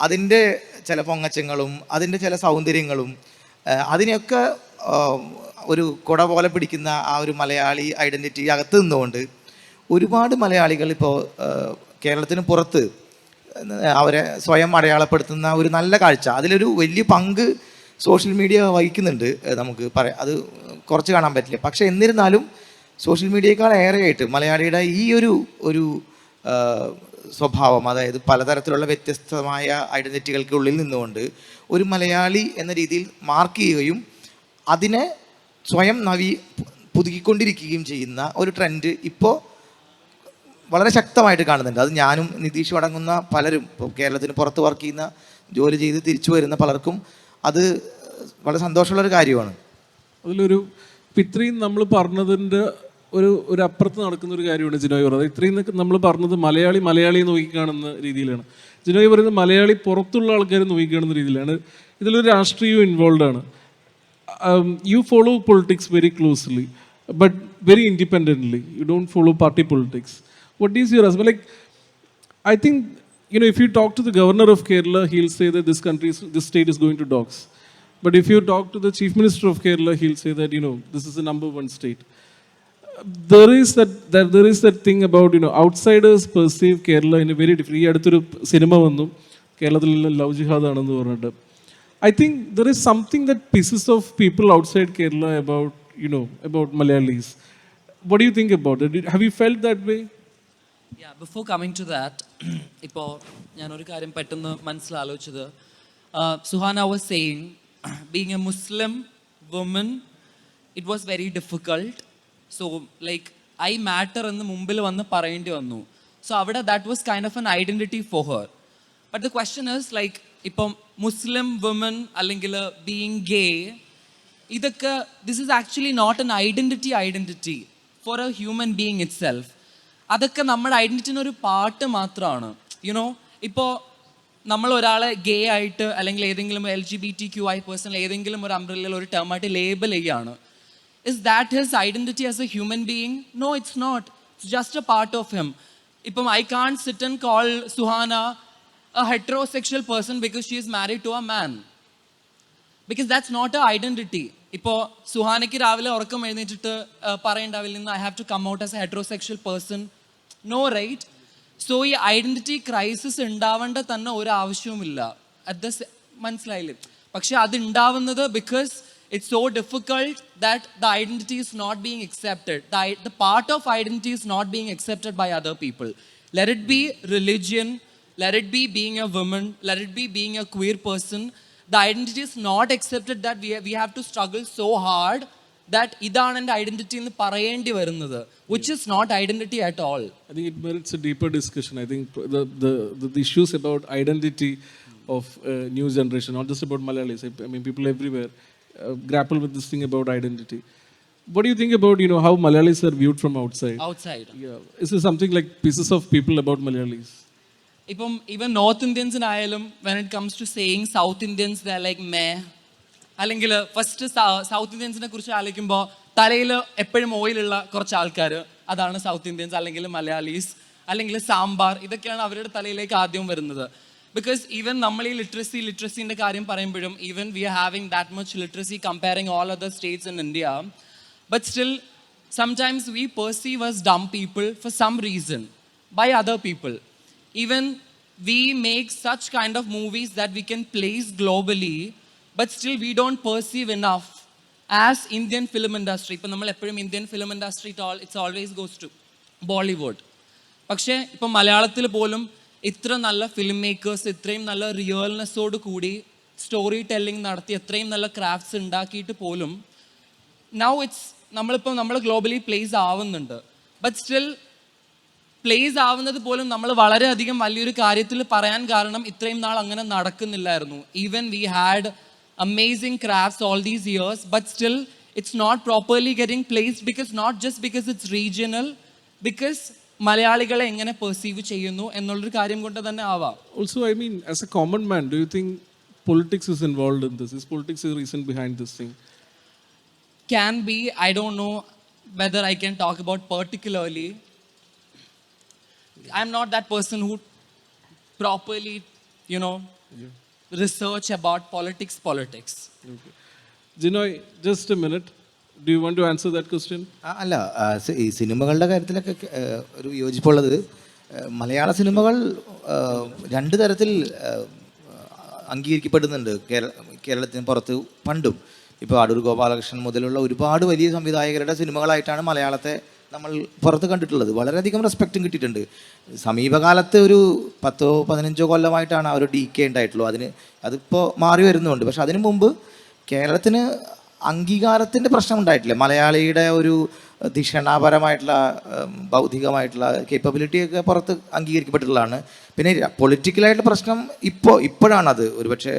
അതിൻ്റെ ചില പൊങ്ങച്ചങ്ങളും അതിൻ്റെ ചില സൗന്ദര്യങ്ങളും അതിനെയൊക്കെ ഒരു കുട പോലെ പിടിക്കുന്ന ആ ഒരു മലയാളി ഐഡൻറ്റിറ്റി അകത്ത് നിന്നുകൊണ്ട് ഒരുപാട് മലയാളികൾ ഇപ്പോൾ കേരളത്തിന് പുറത്ത് അവരെ സ്വയം അടയാളപ്പെടുത്തുന്ന ഒരു നല്ല കാഴ്ച, അതിലൊരു വലിയ പങ്ക് സോഷ്യൽ മീഡിയ വഹിക്കുന്നുണ്ട്. നമുക്ക് പറയാം, അത് കുറച്ച് കാണാൻ പറ്റില്ല. പക്ഷേ എന്നിരുന്നാലും സോഷ്യൽ മീഡിയയേക്കാൾ ഏറെയായിട്ട് മലയാളിയുടെ ഈ ഒരു സ്വഭാവം, അതായത് പലതരത്തിലുള്ള വ്യത്യസ്തമായ ഐഡൻറ്റിറ്റികൾക്കുള്ളിൽ നിന്നുകൊണ്ട് ഒരു മലയാളി എന്ന രീതിയിൽ മാർക്ക് ചെയ്യുകയും അതിനെ സ്വയം പുതുക്കിക്കൊണ്ടിരിക്കുകയും ചെയ്യുന്ന ഒരു ട്രെൻഡ് ഇപ്പോൾ വളരെ ശക്തമായിട്ട് കാണുന്നുണ്ട്. അത് ഞാനും നിതീഷും അടങ്ങുന്ന പലരും, ഇപ്പോൾ കേരളത്തിന് പുറത്ത് വർക്ക് ചെയ്യുന്ന ജോലി ചെയ്ത് തിരിച്ചു വരുന്ന പലർക്കും അത് വളരെ സന്തോഷമുള്ളൊരു കാര്യമാണ്. അതിലൊരു ഇത്രയും നമ്മൾ പറഞ്ഞതിൻ്റെ ഒരു അപ്പുറത്ത് നടക്കുന്ന ഒരു കാര്യമാണ് ജിനോയ് പറയുന്നത്. ഇത്രയും നമ്മൾ പറഞ്ഞത് മലയാളി നോക്കിക്കാണുന്ന രീതിയിലാണ്. ജിനോയ് പറയുന്നത് മലയാളി പുറത്തുള്ള ആൾക്കാർ നോക്കിക്കാണുന്ന രീതിയിലാണ്. ഇതിലൊരു രാഷ്ട്രീയവും ഇൻവോൾവ് ആണ്. You follow politics very closely, but very independently. You don't follow party politics. What is your husband like? I think, if you talk to the governor of Kerala, he'll say that this state is going to dogs. But if you talk to the chief minister of Kerala, he'll say that this is the number 1 state. There is that thing about outsiders perceive Kerala in a very different. ഈ അടുത്തൊരു cinema വന്നു, കേരളത്തിൽ love ജിഹാദ് ആണെന്ന് പറഞ്ഞിട്ട്. I think there is something that pisses off people outside Kerala about Malayalis. What do you think about it? Have you felt that way? Yeah, before coming to that, ഇപ്പോൾ ഞാനൊരു കാര്യം പെട്ടെന്ന് മനസ്സിലാലോചിച്ചത്, Suhana was saying, being a Muslim woman, it was very difficult. So like I matter എന്ന് മുമ്പിൽ വന്ന് പറയേണ്ടി വന്നു. So അവിടെ that was kind of an identity for her. But the question is like, ഇപ്പം മുസ്ലിം വുമൻ അല്ലെങ്കിൽ ബീയിങ് ഗേ, ഇതൊക്കെ this is actually not an identity for a human being itself. അതൊക്കെ നമ്മുടെ ഐഡൻറ്റിറ്റിന് ഒരു പാർട്ട് മാത്രമാണ്. ഇപ്പോൾ നമ്മൾ ഒരാളെ ഗേ ആയിട്ട് അല്ലെങ്കിൽ ഏതെങ്കിലും LGBTQI പേഴ്സൺ ഏതെങ്കിലും ഒരു അംബ്രല്ലയിൽ ഒരു ടേമായിട്ട് ലേബൽ ചെയ്യുകയാണ്. Is that his identity as a human being? No, it's not. It's just a part of him. ഇപ്പം I can't sit and call Suhana a heterosexual person because she is married to a man, because that's not her identity. ഇപ്പോൾ സുഹാനയ്ക്ക് രാവിലെ ഉറക്കം എഴുന്നേറ്റിട്ട് പറയണ്ടാവില്ല, I have to come out as a heterosexual person. No, right? So ഈ identity crisis ഉണ്ടാവേണ്ട തന്നെ ഒരു ആവശ്യവുമില്ല. മനസ്സിലായില്ലേ? പക്ഷെ അത് ഉണ്ടാവുന്നത് because it's so difficult that the identity is not being accepted. The part of identity is not being accepted by other people. Let it be religion, let it be being a woman, let it be being a queer person. The identity is not accepted, that we have to struggle so hard that ഇതാണ് എൻ്റെ identity എന്ന് പറയേണ്ടി വരുന്നത്, which is not identity at all. I think it merits a deeper discussion. I think the issues about identity of new generation, not just about Malayalis, I mean people everywhere grapple with this thing about identity. What do you think about how Malayalis are viewed from outside? Yeah, is there something like pieces of people about Malayalis? ഇപ്പം even north ഇന്ത്യൻസിനായാലും when it comes to saying south Indians they are like meh, അല്ലെങ്കിൽ first south ഇന്ത്യൻസിനെ കുറിച്ച് ആലോചിക്കുമ്പോൾ തലയിൽ എപ്പോഴും ഓയിലുള്ള കുറച്ച് ആൾക്കാർ, അതാണ് സൗത്ത് ഇന്ത്യൻസ് അല്ലെങ്കിൽ മലയാളീസ് അല്ലെങ്കിൽ സാമ്പാർ, ഇതൊക്കെയാണ് അവരുടെ തലയിലേക്ക് ആദ്യം വരുന്നത്. ബിക്കോസ് ഈവൻ നമ്മൾ ഈ ലിറ്ററസീൻ്റെ കാര്യം പറയുമ്പോഴും even we are having that much literacy comparing all other States in India, but still sometimes we perceive as dumb people for some reason by other people. Even we make such kind of movies that we can place globally, but still we don't perceive enough as Indian film industry. ഇപ്പം നമ്മൾ എപ്പോഴും Indian film industry it's always goes to Bollywood. പക്ഷേ ഇപ്പം മലയാളത്തിൽ പോലും ഇത്ര നല്ല film makers ഇത്രയും നല്ല റിയൽനെസ്സോട് കൂടി സ്റ്റോറി ടെല്ലിംഗ് നടത്തി എത്രയും നല്ല ക്രാഫ്റ്റ്സ് ഉണ്ടാക്കിയിട്ട് പോലും നൗ നമ്മൾ ഗ്ലോബലി പ്ലേസ് ആവുന്നുണ്ട്. ബട്ട് സ്റ്റിൽ പ്ലേസ് ആവുന്നത് പോലും നമ്മൾ വളരെയധികം വലിയൊരു കാര്യത്തിൽ പറയാൻ കാരണം ഇത്രയും നാൾ അങ്ങനെ നടക്കുന്നില്ലായിരുന്നു. Even we had amazing crafts all these years, but still it's not properly getting placed because it's regional, because മലയാളികളെ എങ്ങനെ പെർസീവ് ചെയ്യുന്നു എന്നുള്ളൊരു കാര്യം കൊണ്ട് തന്നെ ആവാം. Also, I mean, as a common man, do you think politics is involved in this? Is politics a reason behind this thing? Can be. I don't know whether I can talk about particularly. I'm not that person who properly, research about politics. Okay. Jinoy, just a minute. Do you want to answer that question? അല്ല, ഈ സിനിമകളുടെ കാര്യത്തിലൊക്കെ ഒരു യോജിപ്പുള്ളത്, മലയാള സിനിമകൾ രണ്ട് തരത്തിൽ അംഗീകരിക്കപ്പെടുന്നുണ്ട് കേരളത്തിന് പുറത്ത് പണ്ടും. ഇപ്പോൾ അടൂർ ഗോപാലകൃഷ്ണൻ മുതലുള്ള ഒരുപാട് വലിയ സംവിധായകരുടെ സിനിമകളായിട്ടാണ് മലയാളത്തെ നമ്മൾ പുറത്ത് കണ്ടിട്ടുള്ളത്. വളരെയധികം റെസ്പെക്റ്റും കിട്ടിയിട്ടുണ്ട്. സമീപകാലത്ത് ഒരു 10-15 കൊല്ലമായിട്ടാണ് ആ ഒരു DK ഉണ്ടായിട്ടുള്ളൂ. അതിപ്പോൾ മാറി വരുന്നുണ്ട്. പക്ഷെ അതിനു മുമ്പ് കേരളത്തിന് അംഗീകാരത്തിൻ്റെ പ്രശ്നം ഉണ്ടായിട്ടില്ല. മലയാളിയുടെ ഒരു ധിഷണാപരമായിട്ടുള്ള ബൗദ്ധികമായിട്ടുള്ള കേപ്പബിലിറ്റിയൊക്കെ പുറത്ത് അംഗീകരിക്കപ്പെട്ടിട്ടുള്ളതാണ്. പിന്നെ പൊളിറ്റിക്കലായിട്ടുള്ള പ്രശ്നം ഇപ്പോഴാണത്. ഒരുപക്ഷെ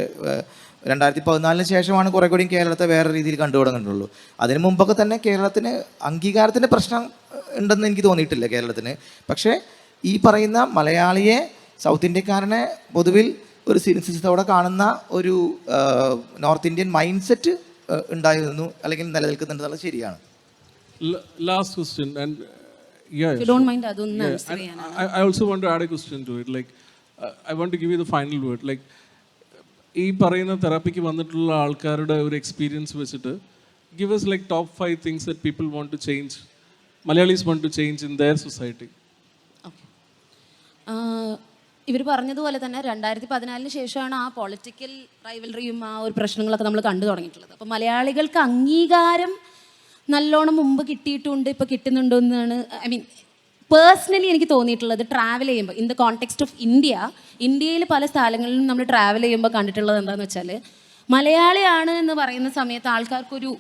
2014 ശേഷമാണ് കുറേ കൂടി കേരളത്തെ വേറെ രീതിയിൽ കണ്ടു തുടങ്ങുന്നുള്ളൂ. അതിന് മുമ്പൊക്കെ തന്നെ കേരളത്തിന് അംഗീകാരത്തിൻ്റെ പ്രശ്നം ഉണ്ടെന്ന് എനിക്ക് തോന്നിയിട്ടില്ല കേരളത്തിന്. പക്ഷേ ഈ പറയുന്ന മലയാളിയെ, സൗത്ത് ഇന്ത്യക്കാരനെ പൊതുവിൽ ഒരു സിനിസിസത്തോടെ കാണുന്ന ഒരു നോർത്ത് ഇന്ത്യൻ മൈൻഡ് സെറ്റ് ഉണ്ടായിരുന്നു അല്ലെങ്കിൽ നിലനിൽക്കുന്നുണ്ടെന്നുള്ളത് ശരിയാണ്. Last question, and if you don't mind, adonna I also want to add a question to it. Like, I want to give you the final word. Like, ഈ പറയുന്ന തെറാപ്പിക്ക് വന്നിട്ടുള്ള ആൾക്കാരുടെ ഒരു experience വെച്ചിട്ട് give us like top 5 things that people want to change, Malayalis want to change in their society. Okay. ഇവർ പറഞ്ഞതുപോലെ തന്നെ 2014 ശേഷമാണ് ആ പൊളിറ്റിക്കൽ റൈവൽറിയും ആ ഒരു പ്രശ്നങ്ങളൊക്കെ നമ്മൾ കണ്ടു തുടങ്ങിയിട്ടുള്ളത്. അപ്പോൾ മലയാളികൾക്ക് അംഗീകാരം നല്ലോണം മുമ്പ് കിട്ടിയിട്ടുണ്ട്, ഇപ്പോൾ കിട്ടുന്നുണ്ടോ എന്നാണ് പേഴ്സണലി എനിക്ക് തോന്നിയിട്ടുള്ളത്. ട്രാവൽ ചെയ്യുമ്പോൾ ഇൻ ദ കോണ്ടെക്സ്റ്റ് ഓഫ് ഇന്ത്യയിൽ പല സ്ഥലങ്ങളിലും നമ്മൾ ട്രാവൽ ചെയ്യുമ്പോൾ കണ്ടിട്ടുള്ളത് എന്താണെന്ന് വെച്ചാൽ, മലയാളിയാണ് എന്ന് പറയുന്ന സമയത്ത് ആൾക്കാർക്കൊരു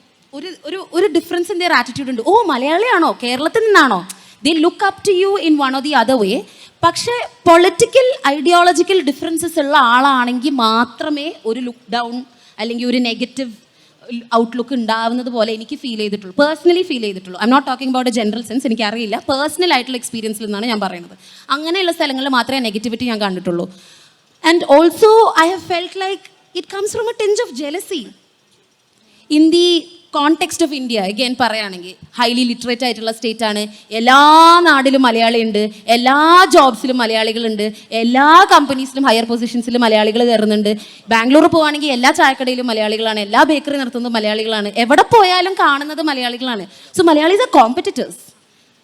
ഒരു ഡിഫറൻസ് ഇൻ ദിയർ ആറ്റിറ്റ്യൂഡ് ഉണ്ട്. ഓ, മലയാളിയാണോ, കേരളത്തിൽ നിന്നാണോ, they look up to you in one or the other way. പക്ഷേ പൊളിറ്റിക്കൽ ഐഡിയോളജിക്കൽ ഡിഫറൻസസ് ഉള്ള ആളാണെങ്കിൽ മാത്രമേ ഒരു ലുക്ക് ഡൗൺ അല്ലെങ്കിൽ ഒരു നെഗറ്റീവ് ഔട്ട്ലുക്ക് ഉണ്ടാവുന്നത് പോലെ എനിക്ക് പേഴ്സണലി ഫീൽ ചെയ്തിട്ടുള്ളൂ. I'm not talking about a general sense, എനിക്കറിയില്ല, പേഴ്സണൽ ആയിട്ടുള്ള എക്സ്പീരിയൻസിൽ നിന്നാണ് ഞാൻ പറയുന്നത്. അങ്ങനെയുള്ള സ്ഥലങ്ങളിൽ മാത്രമേ നെഗറ്റിവിറ്റി ഞാൻ കണ്ടിട്ടുള്ളൂ. And also I have felt like it comes from a tinge of jealousy in the context of India. Again പറയുകയാണെങ്കിൽ ഹൈലി ലിറ്ററേറ്റ് ആയിട്ടുള്ള സ്റ്റേറ്റ് ആണ്, എല്ലാ നാടിലും മലയാളി ഉണ്ട്, എല്ലാ ജോബ്സിലും മലയാളികളുണ്ട്, എല്ലാ കമ്പനീസിലും ഹയർ പൊസിഷൻസിലും മലയാളികൾ കയറുന്നുണ്ട്. ബാംഗ്ലൂർ പോവുകയാണെങ്കിൽ എല്ലാ ചായക്കടയിലും മലയാളികളാണ്, എല്ലാ ബേക്കറി നടത്തുന്നത് മലയാളികളാണ്, എവിടെ പോയാലും കാണുന്നത് മലയാളികളാണ്. സോ Malayalis are competitors,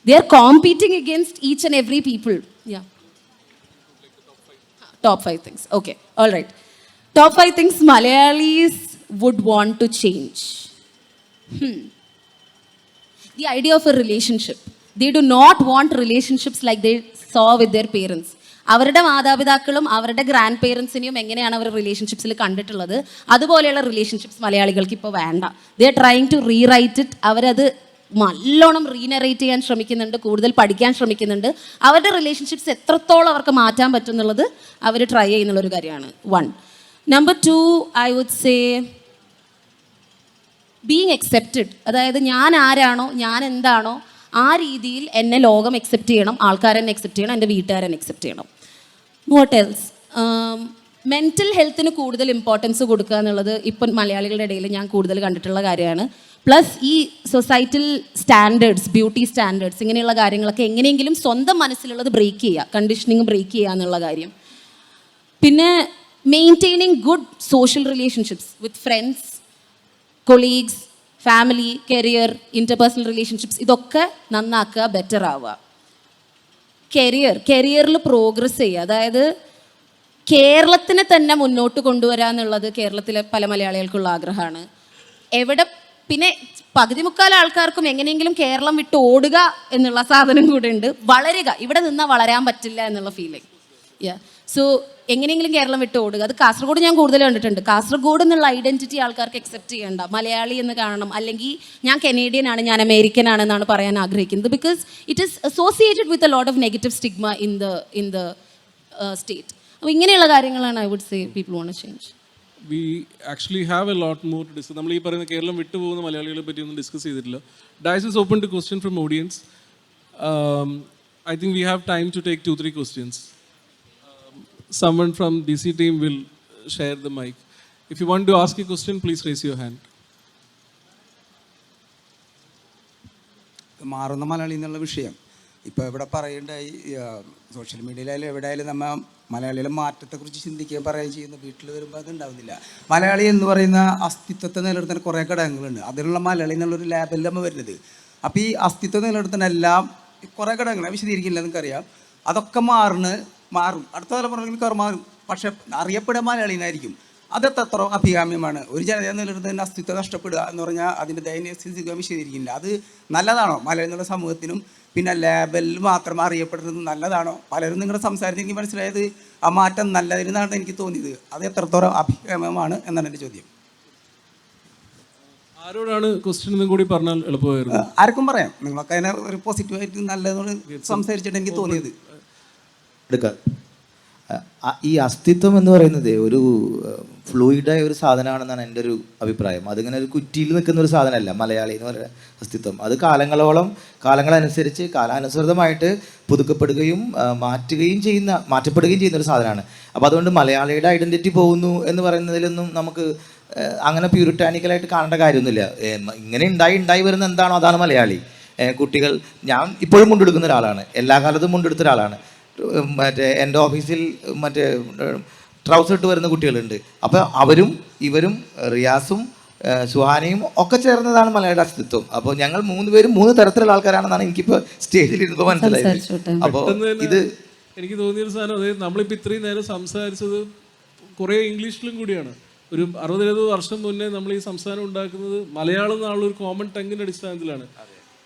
they are competing against each and every people. Yeah, top 5 things. Okay, all right. Top 5 things Malayalis would want to change. The idea of a relationship. They do not want relationships like they saw with their parents. അവരുടെ മാതാപിതാക്കളും അവരുടെ grand പേരൻസിനെയും എങ്ങനെയാണ് അവർ റിലേഷൻഷിപ്സിൽ കണ്ടിട്ടുള്ളത്, അതുപോലെയുള്ള relationships മലയാളികൾക്ക് ഇപ്പോൾ വേണ്ട. They are trying to rewrite it. അവരത് നല്ലോണം റീനറേറ്റ് ചെയ്യാൻ ശ്രമിക്കുന്നുണ്ട്, കൂടുതൽ പഠിക്കാൻ ശ്രമിക്കുന്നുണ്ട്. അവരുടെ റിലേഷൻഷിപ്സ് എത്രത്തോളം അവർക്ക് മാറ്റാൻ പറ്റും എന്നുള്ളത് അവർ ട്രൈ ചെയ്യുന്നുള്ളൊരു കാര്യമാണ്. 1. Number 2, I would say being accepted. അതായത് ഞാൻ ആരാണോ, ഞാൻ എന്താണോ ആ രീതിയിൽ എന്നെ ലോകം അക്സെപ്റ്റ് ചെയ്യണം, ആൾക്കാരെന്നെ അക്സെപ്റ്റ് ചെയ്യണം, എൻ്റെ വീട്ടുകാരെന്നെ അക്സെപ്റ്റ് ചെയ്യണം. What else? മെൻ്റൽ ഹെൽത്തിന് കൂടുതൽ ഇമ്പോർട്ടൻസ് കൊടുക്കുക എന്നുള്ളത് ഇപ്പം മലയാളികളുടെ ഇടയിൽ ഞാൻ കൂടുതൽ കണ്ടിട്ടുള്ള കാര്യമാണ്. പ്ലസ് ഈ സൊസൈറ്റൽ സ്റ്റാൻഡേർഡ്സ്, ബ്യൂട്ടി സ്റ്റാൻഡേർഡ്സ്, ഇങ്ങനെയുള്ള കാര്യങ്ങളൊക്കെ എങ്ങനെയെങ്കിലും സ്വന്തം മനസ്സിലുള്ളത് ബ്രേക്ക് ചെയ്യുക, കണ്ടീഷനിങ് ബ്രേക്ക് ചെയ്യുക എന്നുള്ള കാര്യം. പിന്നെ maintaining good social relationships with friends, colleagues, family, career, interpersonal relationships, ഇതൊക്കെ നന്നാക്കുക, ബെറ്റർ ആവുക. കരിയറിൽ പ്രോഗ്രസ് ചെയ്യുക. അതായത് കേരളത്തിനെ തന്നെ മുന്നോട്ട് കൊണ്ടുവരാന്നുള്ളത് കേരളത്തിലെ പല മലയാളികൾക്കുള്ള ആഗ്രഹമാണ്. പിന്നെ പകുതി മുക്കാൽ ആൾക്കാർക്കും എങ്ങനെയെങ്കിലും കേരളം വിട്ട് ഓടുക എന്നുള്ള സാധനം കൂടെ ഉണ്ട്. വളരുക, ഇവിടെ നിന്നാൽ വളരാൻ പറ്റില്ല എന്നുള്ള ഫീലിംഗ്. സോ എങ്ങനെയെങ്കിലും കേരളം വിട്ട് ഓടുക. അത് കാസർഗോഡ് ഞാൻ കൂടുതൽ കണ്ടിട്ടുണ്ട്. കാസർഗോഡ് എന്നുള്ള ഐഡൻറ്റിറ്റി ആൾക്കാർക്ക് അക്സെപ്റ്റ് ചെയ്യണ്ട, മലയാളി എന്ന് കാണണം, അല്ലെങ്കിൽ ഞാൻ കനേഡിയൻ ആണ്, ഞാൻ അമേരിക്കൻ ആണെന്നാണ് പറയാൻ ആഗ്രഹിക്കുന്നത്. Because it is associated with a lot of negative stigma in the state. അപ്പോൾ ഇങ്ങനെയുള്ള കാര്യങ്ങളാണ് I would say people want to change. We actually have a lot more to discuss. നമ്മൾ ഈ പറയുന്ന കേരളം വിട്ടുപോകുന്ന മലയാളികളെ പറ്റി ഒന്നും ഡിസ്കസ് ചെയ്തിട്ടില്ല. Dice is open to question from audience. I think we have time to take 2-3 questions. Someone from DC team will share the mic. If you want to ask a question, please raise your hand. മാറുന്ന മലയാളി എന്നുള്ള വിഷയം ഇപ്പോൾ ഇവിടെ പറയേണ്ടായി. Social മീഡിയയിലായാലും എവിടെയായാലും നമ്മൾ മലയാളിയുടെ മാറ്റത്തെക്കുറിച്ച് ചിന്തിക്കുകയും പറയുകയും ചെയ്യുന്ന വീട്ടിൽ വരുമ്പോൾ അത് ഉണ്ടാവുന്നില്ല. മലയാളി എന്ന് പറയുന്ന അസ്തിത്വത്തെ നിലനിർത്തുന്ന കുറേ ഘടകങ്ങളുണ്ട്. അതിനുള്ള മലയാളി എന്നുള്ളൊരു ലാബിൽ നമ്മൾ വരുന്നത്. അപ്പോൾ ഈ അസ്തിത്വം നിലനിർത്തുന്ന എല്ലാം കുറേ ഘടകങ്ങൾ വിശദീകരിക്കില്ല, നിങ്ങൾക്കറിയാം. അതൊക്കെ മാറും, അടുത്ത തലമുറകൾക്ക് മാറും. പക്ഷെ അറിയപ്പെടുക മലയാളീനായിരിക്കും. അതെത്ര അഭികാമ്യമാണ്. ഒരു ജനതയെ നിലനിർത്തുന്നതിൻ്റെ അസ്തിത്വം നഷ്ടപ്പെടുക എന്ന് പറഞ്ഞാൽ അതിൻ്റെ ദയനീയ സ്ഥിതി വിശദീകരിക്കില്ല. അത് നല്ലതാണോ മലയാളി എന്നുള്ള സമൂഹത്തിനും? പിന്നെ ലേബലിൽ മാത്രം അറിയപ്പെടുന്നത് നല്ലതാണോ? പലരും നിങ്ങളുടെ സംസാരത്തിൽ എനിക്ക് മനസ്സിലായത് ആ മാറ്റം നല്ലതിനാണ് എനിക്ക് തോന്നിയത്. അത് എത്രത്തോളം അഭികാമ്യമാണ് എന്നാണ് എൻ്റെ ചോദ്യം. ആരോടാണ് ക്വസ്റ്റ്യൻ എന്നും കൂടി പറഞ്ഞാൽ എളുപ്പമായിരുന്നു. ആർക്കും പറയാം. നിങ്ങളൊക്കെ അതിനെ ഒരു പോസിറ്റീവായിട്ട് നല്ലതെന്ന് സംസാരിച്ചിട്ട് എനിക്ക് തോന്നിയത്. എടുക്കാം. ഈ അസ്തിത്വം എന്ന് പറയുന്നത് ഒരു ഫ്ലൂയിഡായ ഒരു സാധനമാണെന്നാണ് എൻ്റെ ഒരു അഭിപ്രായം. അതിങ്ങനെ ഒരു കുറ്റിയിൽ നിൽക്കുന്ന ഒരു സാധനമല്ല മലയാളി എന്ന് പറയുന്ന അസ്തിത്വം. അത് കാലങ്ങളനുസരിച്ച് കാലാനുസൃതമായിട്ട് പുതുക്കപ്പെടുകയും മാറ്റപ്പെടുകയും ചെയ്യുന്ന ഒരു സാധനമാണ്. അപ്പോൾ അതുകൊണ്ട് മലയാളിയുടെ ഐഡൻറ്റിറ്റി പോകുന്നു എന്ന് പറയുന്നതിലൊന്നും നമുക്ക് അങ്ങനെ പ്യൂരിറ്റാനിക്കലായിട്ട് കാണേണ്ട കാര്യമൊന്നുമില്ല. ഇങ്ങനെ ഉണ്ടായി വരുന്ന എന്താണോ അതാണ് മലയാളി. കുട്ടികൾ, ഞാൻ ഇപ്പോഴും മുണ്ടെടുക്കുന്ന ഒരാളാണ്, എല്ലാ കാലത്തും മുണ്ടെടുത്ത ഒരാളാണ്. എൻ്റെ ഓഫീസിൽ ട്രൗസർ ഇട്ട് വരുന്ന കുട്ടികളുണ്ട്. അപ്പോൾ ഇവരും റിയാസും സുഹാനയും ഒക്കെ ചേർന്നതാണ് മലയാളിയുടെ അസ്തിത്വം. അപ്പോൾ ഞങ്ങൾ 3 പേരും 3 തരത്തിലുള്ള ആൾക്കാരാണെന്നാണ് എനിക്കിപ്പോൾ സ്റ്റേജിൽ ഇരുന്നപ്പോൾ മനസ്സിലായത്. അപ്പോൾ ഇത് എനിക്ക് തോന്നിയൊരു സാധനം, അതായത് നമ്മളിപ്പോൾ ഇത്രയും നേരം സംസാരിച്ചത് കുറേ ഇംഗ്ലീഷിലും കൂടിയാണ്. ഒരു 60-70 വർഷം മുന്നേ നമ്മൾ ഈ സംസ്ഥാനം ഉണ്ടാക്കുന്നത് മലയാളം എന്നുള്ള ഒരു കോമൺ ടങ്ങിൻ്റെ അടിസ്ഥാനത്തിലാണ്.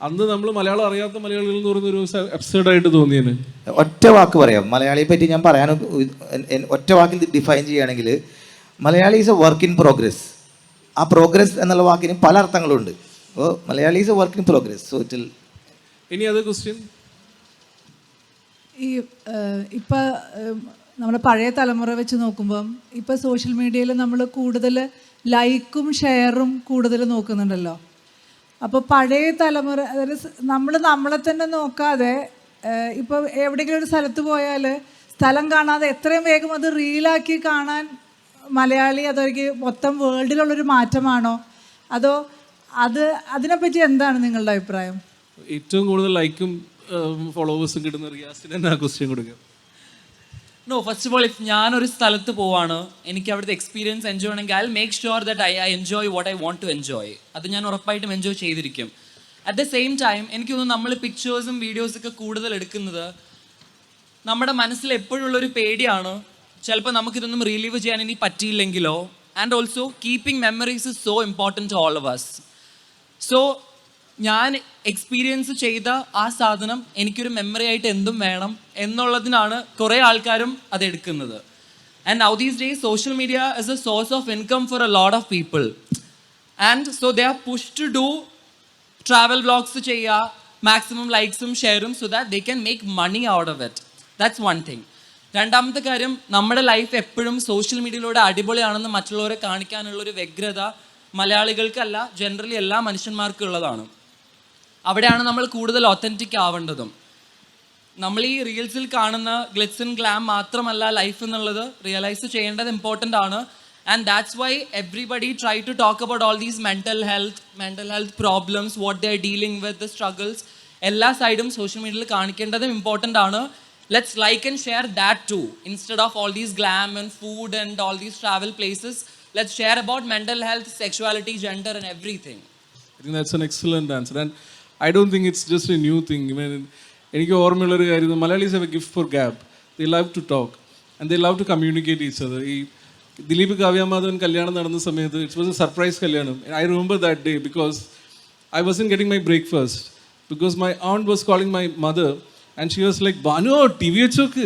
അന്ന് നമ്മൾ മലയാളം അറിയാത്ത മലയാളികൾ എന്ന് പറയുന്ന ഒരു അബ്സേർഡായിട്ട് തോന്നിയേനെ. ഒറ്റ വാക്ക് പറയാം മലയാളിയെ പറ്റി. ഞാൻ ഒറ്റ വാക്കിൽ ഡിഫൈൻ ചെയ്യുകയാണെങ്കിൽ Malayali is A work in progress. ആ പ്രോഗ്രസ് എന്നുള്ള വാക്കിന് പല അർത്ഥങ്ങളുണ്ട്. അപ്പോൾ Malayali is A work in progress. So it any other question? ഇപ്പം നമ്മുടെ പഴയ തലമുറ വെച്ച് നോക്കുമ്പം ഇപ്പം സോഷ്യൽ മീഡിയയിൽ നമ്മൾ കൂടുതൽ ലൈക്കും ഷെയറും കൂടുതൽ നോക്കുന്നുണ്ടല്ലോ. അപ്പോൾ പഴയ തലമുറ, അതായത് നമ്മളെ തന്നെ നോക്കാതെ ഇപ്പോൾ എവിടെയെങ്കിലും ഒരു സ്ഥലത്ത് പോയാൽ സ്ഥലം കാണാതെ എത്രയും വേഗം അത് റീലാക്കി കാണാൻ മലയാളി അതൊരു മൊത്തം വേൾഡിലുള്ളൊരു മാറ്റമാണോ? അതോ അതിനെപ്പറ്റി എന്താണ് നിങ്ങളുടെ അഭിപ്രായം? ഏറ്റവും കൂടുതൽ ലൈക്കും ഫോളോവേഴ്സും കിട്ടുന്ന റിയാസിന് തന്നെ ആ ക്വസ്റ്റ്യൻ കൊടുക്കാം. No, first of all, if ഞാനൊരു സ്ഥലത്ത് പോവാണ്, എനിക്ക് അവിടുത്തെ എക്സ്പീരിയൻസ് എൻജോയ് ചെയ്യണമെങ്കിൽ I make sure that I enjoy what I want to enjoy. അത് ഞാൻ ഉറപ്പായിട്ടും എൻജോയ് ചെയ്തിരിക്കും. അറ്റ് ദ സെയിം ടൈം എനിക്ക് തോന്നുന്നു നമ്മൾ പിക്ചേഴ്സും വീഡിയോസൊക്കെ കൂടുതൽ എടുക്കുന്നത് നമ്മുടെ മനസ്സിൽ എപ്പോഴുള്ളൊരു പേടിയാണ്, ചിലപ്പോൾ നമുക്കിതൊന്നും റിലീവ് ചെയ്യാൻ ഇനി പറ്റിയില്ലെങ്കിലോ. And also keeping memories is so important to all of us. So ഞാൻ എക്സ്പീരിയൻസ് ചെയ്ത ആ സാധനം എനിക്കൊരു മെമ്മറി ആയിട്ട് എന്തും വേണം എന്നുള്ളതിനാണ് കുറേ ആൾക്കാരും അത് എടുക്കുന്നത്. And now these days social media is a source of income for a lot of people. And so they are push to do travel vlogs ചെയ്യുക, മാക്സിമം ലൈക്സും ഷെയറും, so that they can make money out of it. That's one thing. രണ്ടാമത്തെ കാര്യം, നമ്മുടെ life എപ്പോഴും social മീഡിയയിലൂടെ അടിപൊളിയാണെന്ന് മറ്റുള്ളവരെ കാണിക്കാനുള്ളൊരു വ്യഗ്രത മലയാളികൾക്കല്ല, ജനറലി എല്ലാ മനുഷ്യന്മാർക്കും ഉള്ളതാണ്. അവിടെയാണ് നമ്മൾ കൂടുതൽ ഒത്തൻറ്റിക് ആവേണ്ടതും. നമ്മൾ ഈ റീൽസിൽ കാണുന്ന ഗ്ലിറ്റ്സ് ആൻഡ് ഗ്ലാം മാത്രമല്ല ലൈഫ് എന്നുള്ളത് റിയലൈസ് ചെയ്യേണ്ടത് ഇമ്പോർട്ടൻ്റ് ആണ്. And that's why everybody try to talk about all these mental health problems, what they're dealing with, the struggles. എല്ലാ സൈഡും സോഷ്യൽ മീഡിയയിൽ കാണിക്കേണ്ടതും ഇമ്പോർട്ടൻ്റ് ആണ്. Let's like and share that too. Instead of all these glam and food and all these travel places, let's share about mental health, sexuality, gender and everything. I think that's an excellent answer. And I don't think it's just a new thing. I mean, എനിക്ക് ഓർമ്മയുള്ളൊരു കാര്യം, Malayalis have a gift for gab. They love to talk and they love to communicate each other. ഈ ദിലീപ് കാവ്യാമാധവൻ കല്യാണം നടന്ന സമയത്ത് it was A surprise കല്യാണം. I remember that day because I Vasan getting my breakfast because my aunt was calling my mother and she was like, "Banu, TV വെച്ച് നോക്ക്,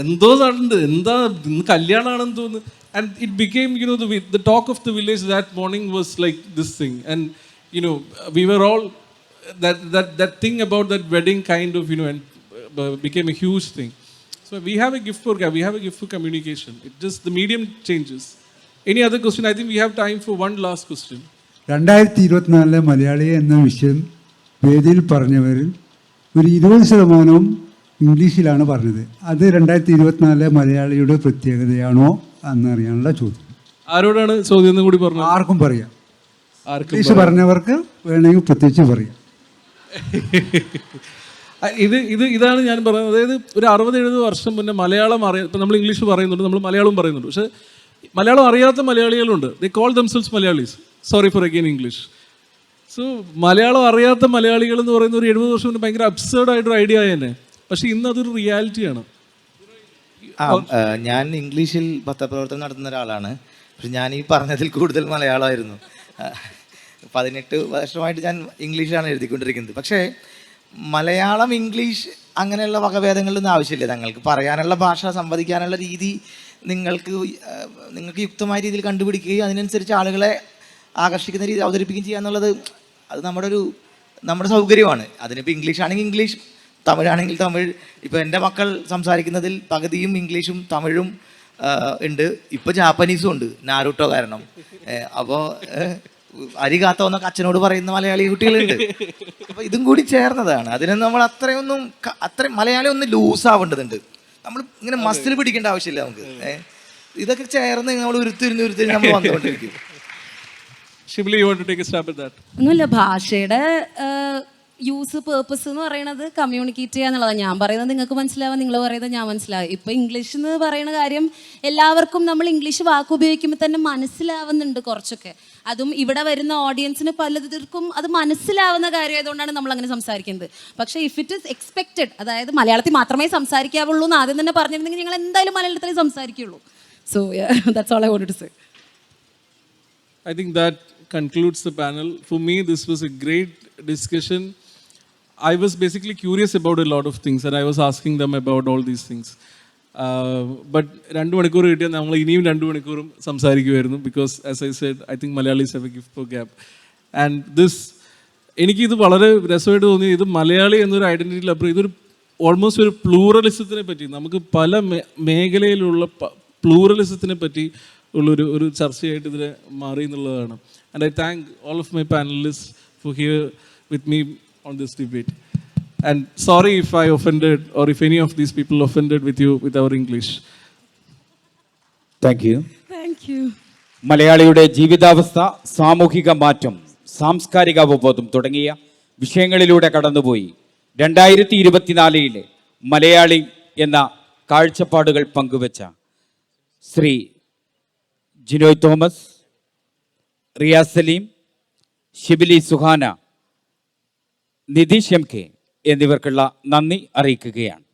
എന്തോ നടണ്ട്, എന്താ ഇന്ന് കല്യാണമാണെന്ന് തോന്നുന്നു." And it became, you know, the talk of the village that morning was like this thing. And, you know, we were all, that thing about that wedding kind of, you know, and became a huge thing. So we have a gift for gab, we have a gift for communication. It just, the medium changes. Any other question? I think we have time for one last question. 2024 Malayali എന്ന വിഷയം വേദിയിൽ പറഞ്ഞവരിൽ ഒരു 20% ഇംഗ്ലീഷിലാണ് പറഞ്ഞത്. അത് 2024 മലയാളിയുടെ പ്രത്യേകതയാണോ എന്നറിയാനുള്ള ചോദ്യം. ആരോടാണ് ചോദ്യം എന്ന് കൂടി പറഞ്ഞു? ആർക്കും പറയാം. ഇംഗ്ലീഷ് പറഞ്ഞവർക്ക് വേണമെങ്കിൽ പ്രത്യേകിച്ച് പറയാം. ഇതാണ് ഞാൻ പറയുന്നത്. അതായത് ഒരു 60-70 വർഷം മുന്നേ മലയാളം അറിയാം, ഇപ്പം നമ്മൾ ഇംഗ്ലീഷ് പറയുന്നുണ്ട്, നമ്മൾ മലയാളം പറയുന്നുണ്ട്, പക്ഷേ മലയാളം അറിയാത്ത മലയാളികളുണ്ട്. They call themselves Malayalis. Sorry for again English. So Malayalam അറിയാത്ത മലയാളികൾ എന്ന് പറയുന്ന ഒരു 70 വർഷം മുന്നേ ഭയങ്കര അബ്സേർഡ് ആയിട്ടൊരു ഐഡിയ ആയെന്നെ. പക്ഷേ ഇന്ന് അതൊരു റിയാലിറ്റിയാണ്. ഞാൻ ഇംഗ്ലീഷിൽ പത്രപ്രവർത്തനം നടത്തുന്ന ഒരാളാണ്. പക്ഷെ ഞാൻ ഈ പറഞ്ഞതിൽ കൂടുതൽ മലയാളമായിരുന്നു. 18 വർഷമായിട്ട് ഞാൻ ഇംഗ്ലീഷിലാണ് എഴുതിക്കൊണ്ടിരിക്കുന്നത്. പക്ഷേ മലയാളം ഇംഗ്ലീഷ് അങ്ങനെയുള്ള വകഭേദങ്ങളിലൊന്നും ആവശ്യമില്ല. ഞങ്ങൾക്ക് പറയാനുള്ള ഭാഷ, സംവദിക്കാനുള്ള രീതി നിങ്ങൾക്ക് യുക്തമായ രീതിയിൽ കണ്ടുപിടിക്കുകയും അതിനനുസരിച്ച് ആളുകളെ ആകർഷിക്കുന്ന രീതി അവതരിപ്പിക്കുകയും ചെയ്യുക എന്നുള്ളത് അത് നമ്മുടെ സൗകര്യമാണ്. അതിനിപ്പോൾ ഇംഗ്ലീഷ് ആണെങ്കിൽ ഇംഗ്ലീഷ്, തമിഴാണെങ്കിൽ തമിഴ്. ഇപ്പോൾ എൻ്റെ മക്കൾ സംസാരിക്കുന്നതിൽ പകുതിയും ഇംഗ്ലീഷും തമിഴും ഉണ്ട്. ഇപ്പോൾ ജാപ്പനീസും ഉണ്ട്, നാരുട്ടോ കാരണം. അപ്പോൾ അരി കാത്തവന്നൊക്കെ അച്ഛനോട് പറയുന്ന മലയാളി കുട്ടികളുണ്ട്. അപ്പോൾ ഇതും കൂടി ചേർന്നതാണ്. അതിന് നമ്മൾ അത്രയും മലയാളി ഒന്ന് ലൂസാവേണ്ടതുണ്ട്. നമ്മൾ ഇങ്ങനെ മസിൽ പിടിക്കേണ്ട ആവശ്യമില്ല നമുക്ക്. ഇതൊക്കെ ചേർന്ന് നമ്മൾ ഉരുത്തിരിഞ്ഞ് നമ്മൾ വന്നുകൊണ്ടിരിക്കും. Shibili, you want to take a stab at that? ഒന്നുമില്ല, ഭാഷയുടെ യൂസ് പേർപ്പസ് എന്ന് പറയുന്നത് കമ്മ്യൂണിക്കേറ്റ് ചെയ്യുക എന്നുള്ളതാണ്. ഞാൻ പറയുന്നത് നിങ്ങൾക്ക് മനസ്സിലാവാൻ, നിങ്ങൾ പറയുന്നത് ഞാൻ മനസ്സിലാവും. ഇപ്പോൾ ഇംഗ്ലീഷ് എന്ന് പറയുന്ന കാര്യം എല്ലാവർക്കും നമ്മൾ ഇംഗ്ലീഷ് വാക്ക് ഉപയോഗിക്കുമ്പോൾ തന്നെ മനസ്സിലാവുന്നുണ്ട് കുറച്ചൊക്കെ. അതും ഇവിടെ വരുന്ന ഓഡിയൻസിന് പലർക്കും അത് മനസ്സിലാവുന്ന കാര്യമായതുകൊണ്ടാണ് നമ്മൾ അങ്ങനെ സംസാരിക്കുന്നത്. പക്ഷേ ഇഫ് ഇറ്റ് ഇസ് എക്സ്പെക്റ്റഡ്, അതായത് മലയാളത്തിൽ മാത്രമേ സംസാരിക്കാവുള്ളൂ എന്ന് ആദ്യം തന്നെ പറഞ്ഞിരുന്നെങ്കിൽ ഞങ്ങൾ എന്തായാലും മലയാളത്തിലേ സംസാരിക്കുള്ളൂ. So that's all I wanted to say. I think that concludes the panel. For me, this was a great discussion. I was basically curious about a lot of things and I was asking them about all these things. But 2 മണിക്കൂർ കിട്ടിയാൽ നമ്മൾ ഇനിയും 2 മണിക്കൂറും സംസാരിക്കുമായിരുന്നു. Because as I said, I think Malayalis have a gift for gap. And എനിക്കിത് വളരെ രസമായിട്ട് തോന്നി. ഇത് മലയാളി എന്നൊരു ഐഡൻറ്റിറ്റിയിൽ അപ്പുറം ഇതൊരു ഓൾമോസ്റ്റ് ഒരു പ്ലൂറലിസത്തിനെ പറ്റി, നമുക്ക് പല മേഖലയിലുള്ള പ്ലൂറലിസത്തിനെ പറ്റി ഉള്ളൊരു ചർച്ചയായിട്ട് ഇതിനെ മാറി എന്നുള്ളതാണ്. And I thank all of my panelist for here with me on this debate. And sorry if I offended or if any of these people offended with you with our English. Thank you. Thank you. മലയാളിയുടെ ജീവിതാവസ്ഥ, സാമൂഹിക മാറ്റം, സാംസ്കാരിക അവബോധം തുടങ്ങിയ വിഷയങ്ങളിലൂടെ കടന്നുപോയി 2024 മലയാളി എന്ന കാഴ്ചപ്പാടുകൾ പങ്കുവച്ച ശ്രീ ജിനോയ് തോമസ്, റിയാസ് സലീം, ഷിബിലി സുഹാന, നിധീഷ് എം കെ എന്നിവർക്കുള്ള നന്ദി അറിയിക്കുകയാണ്.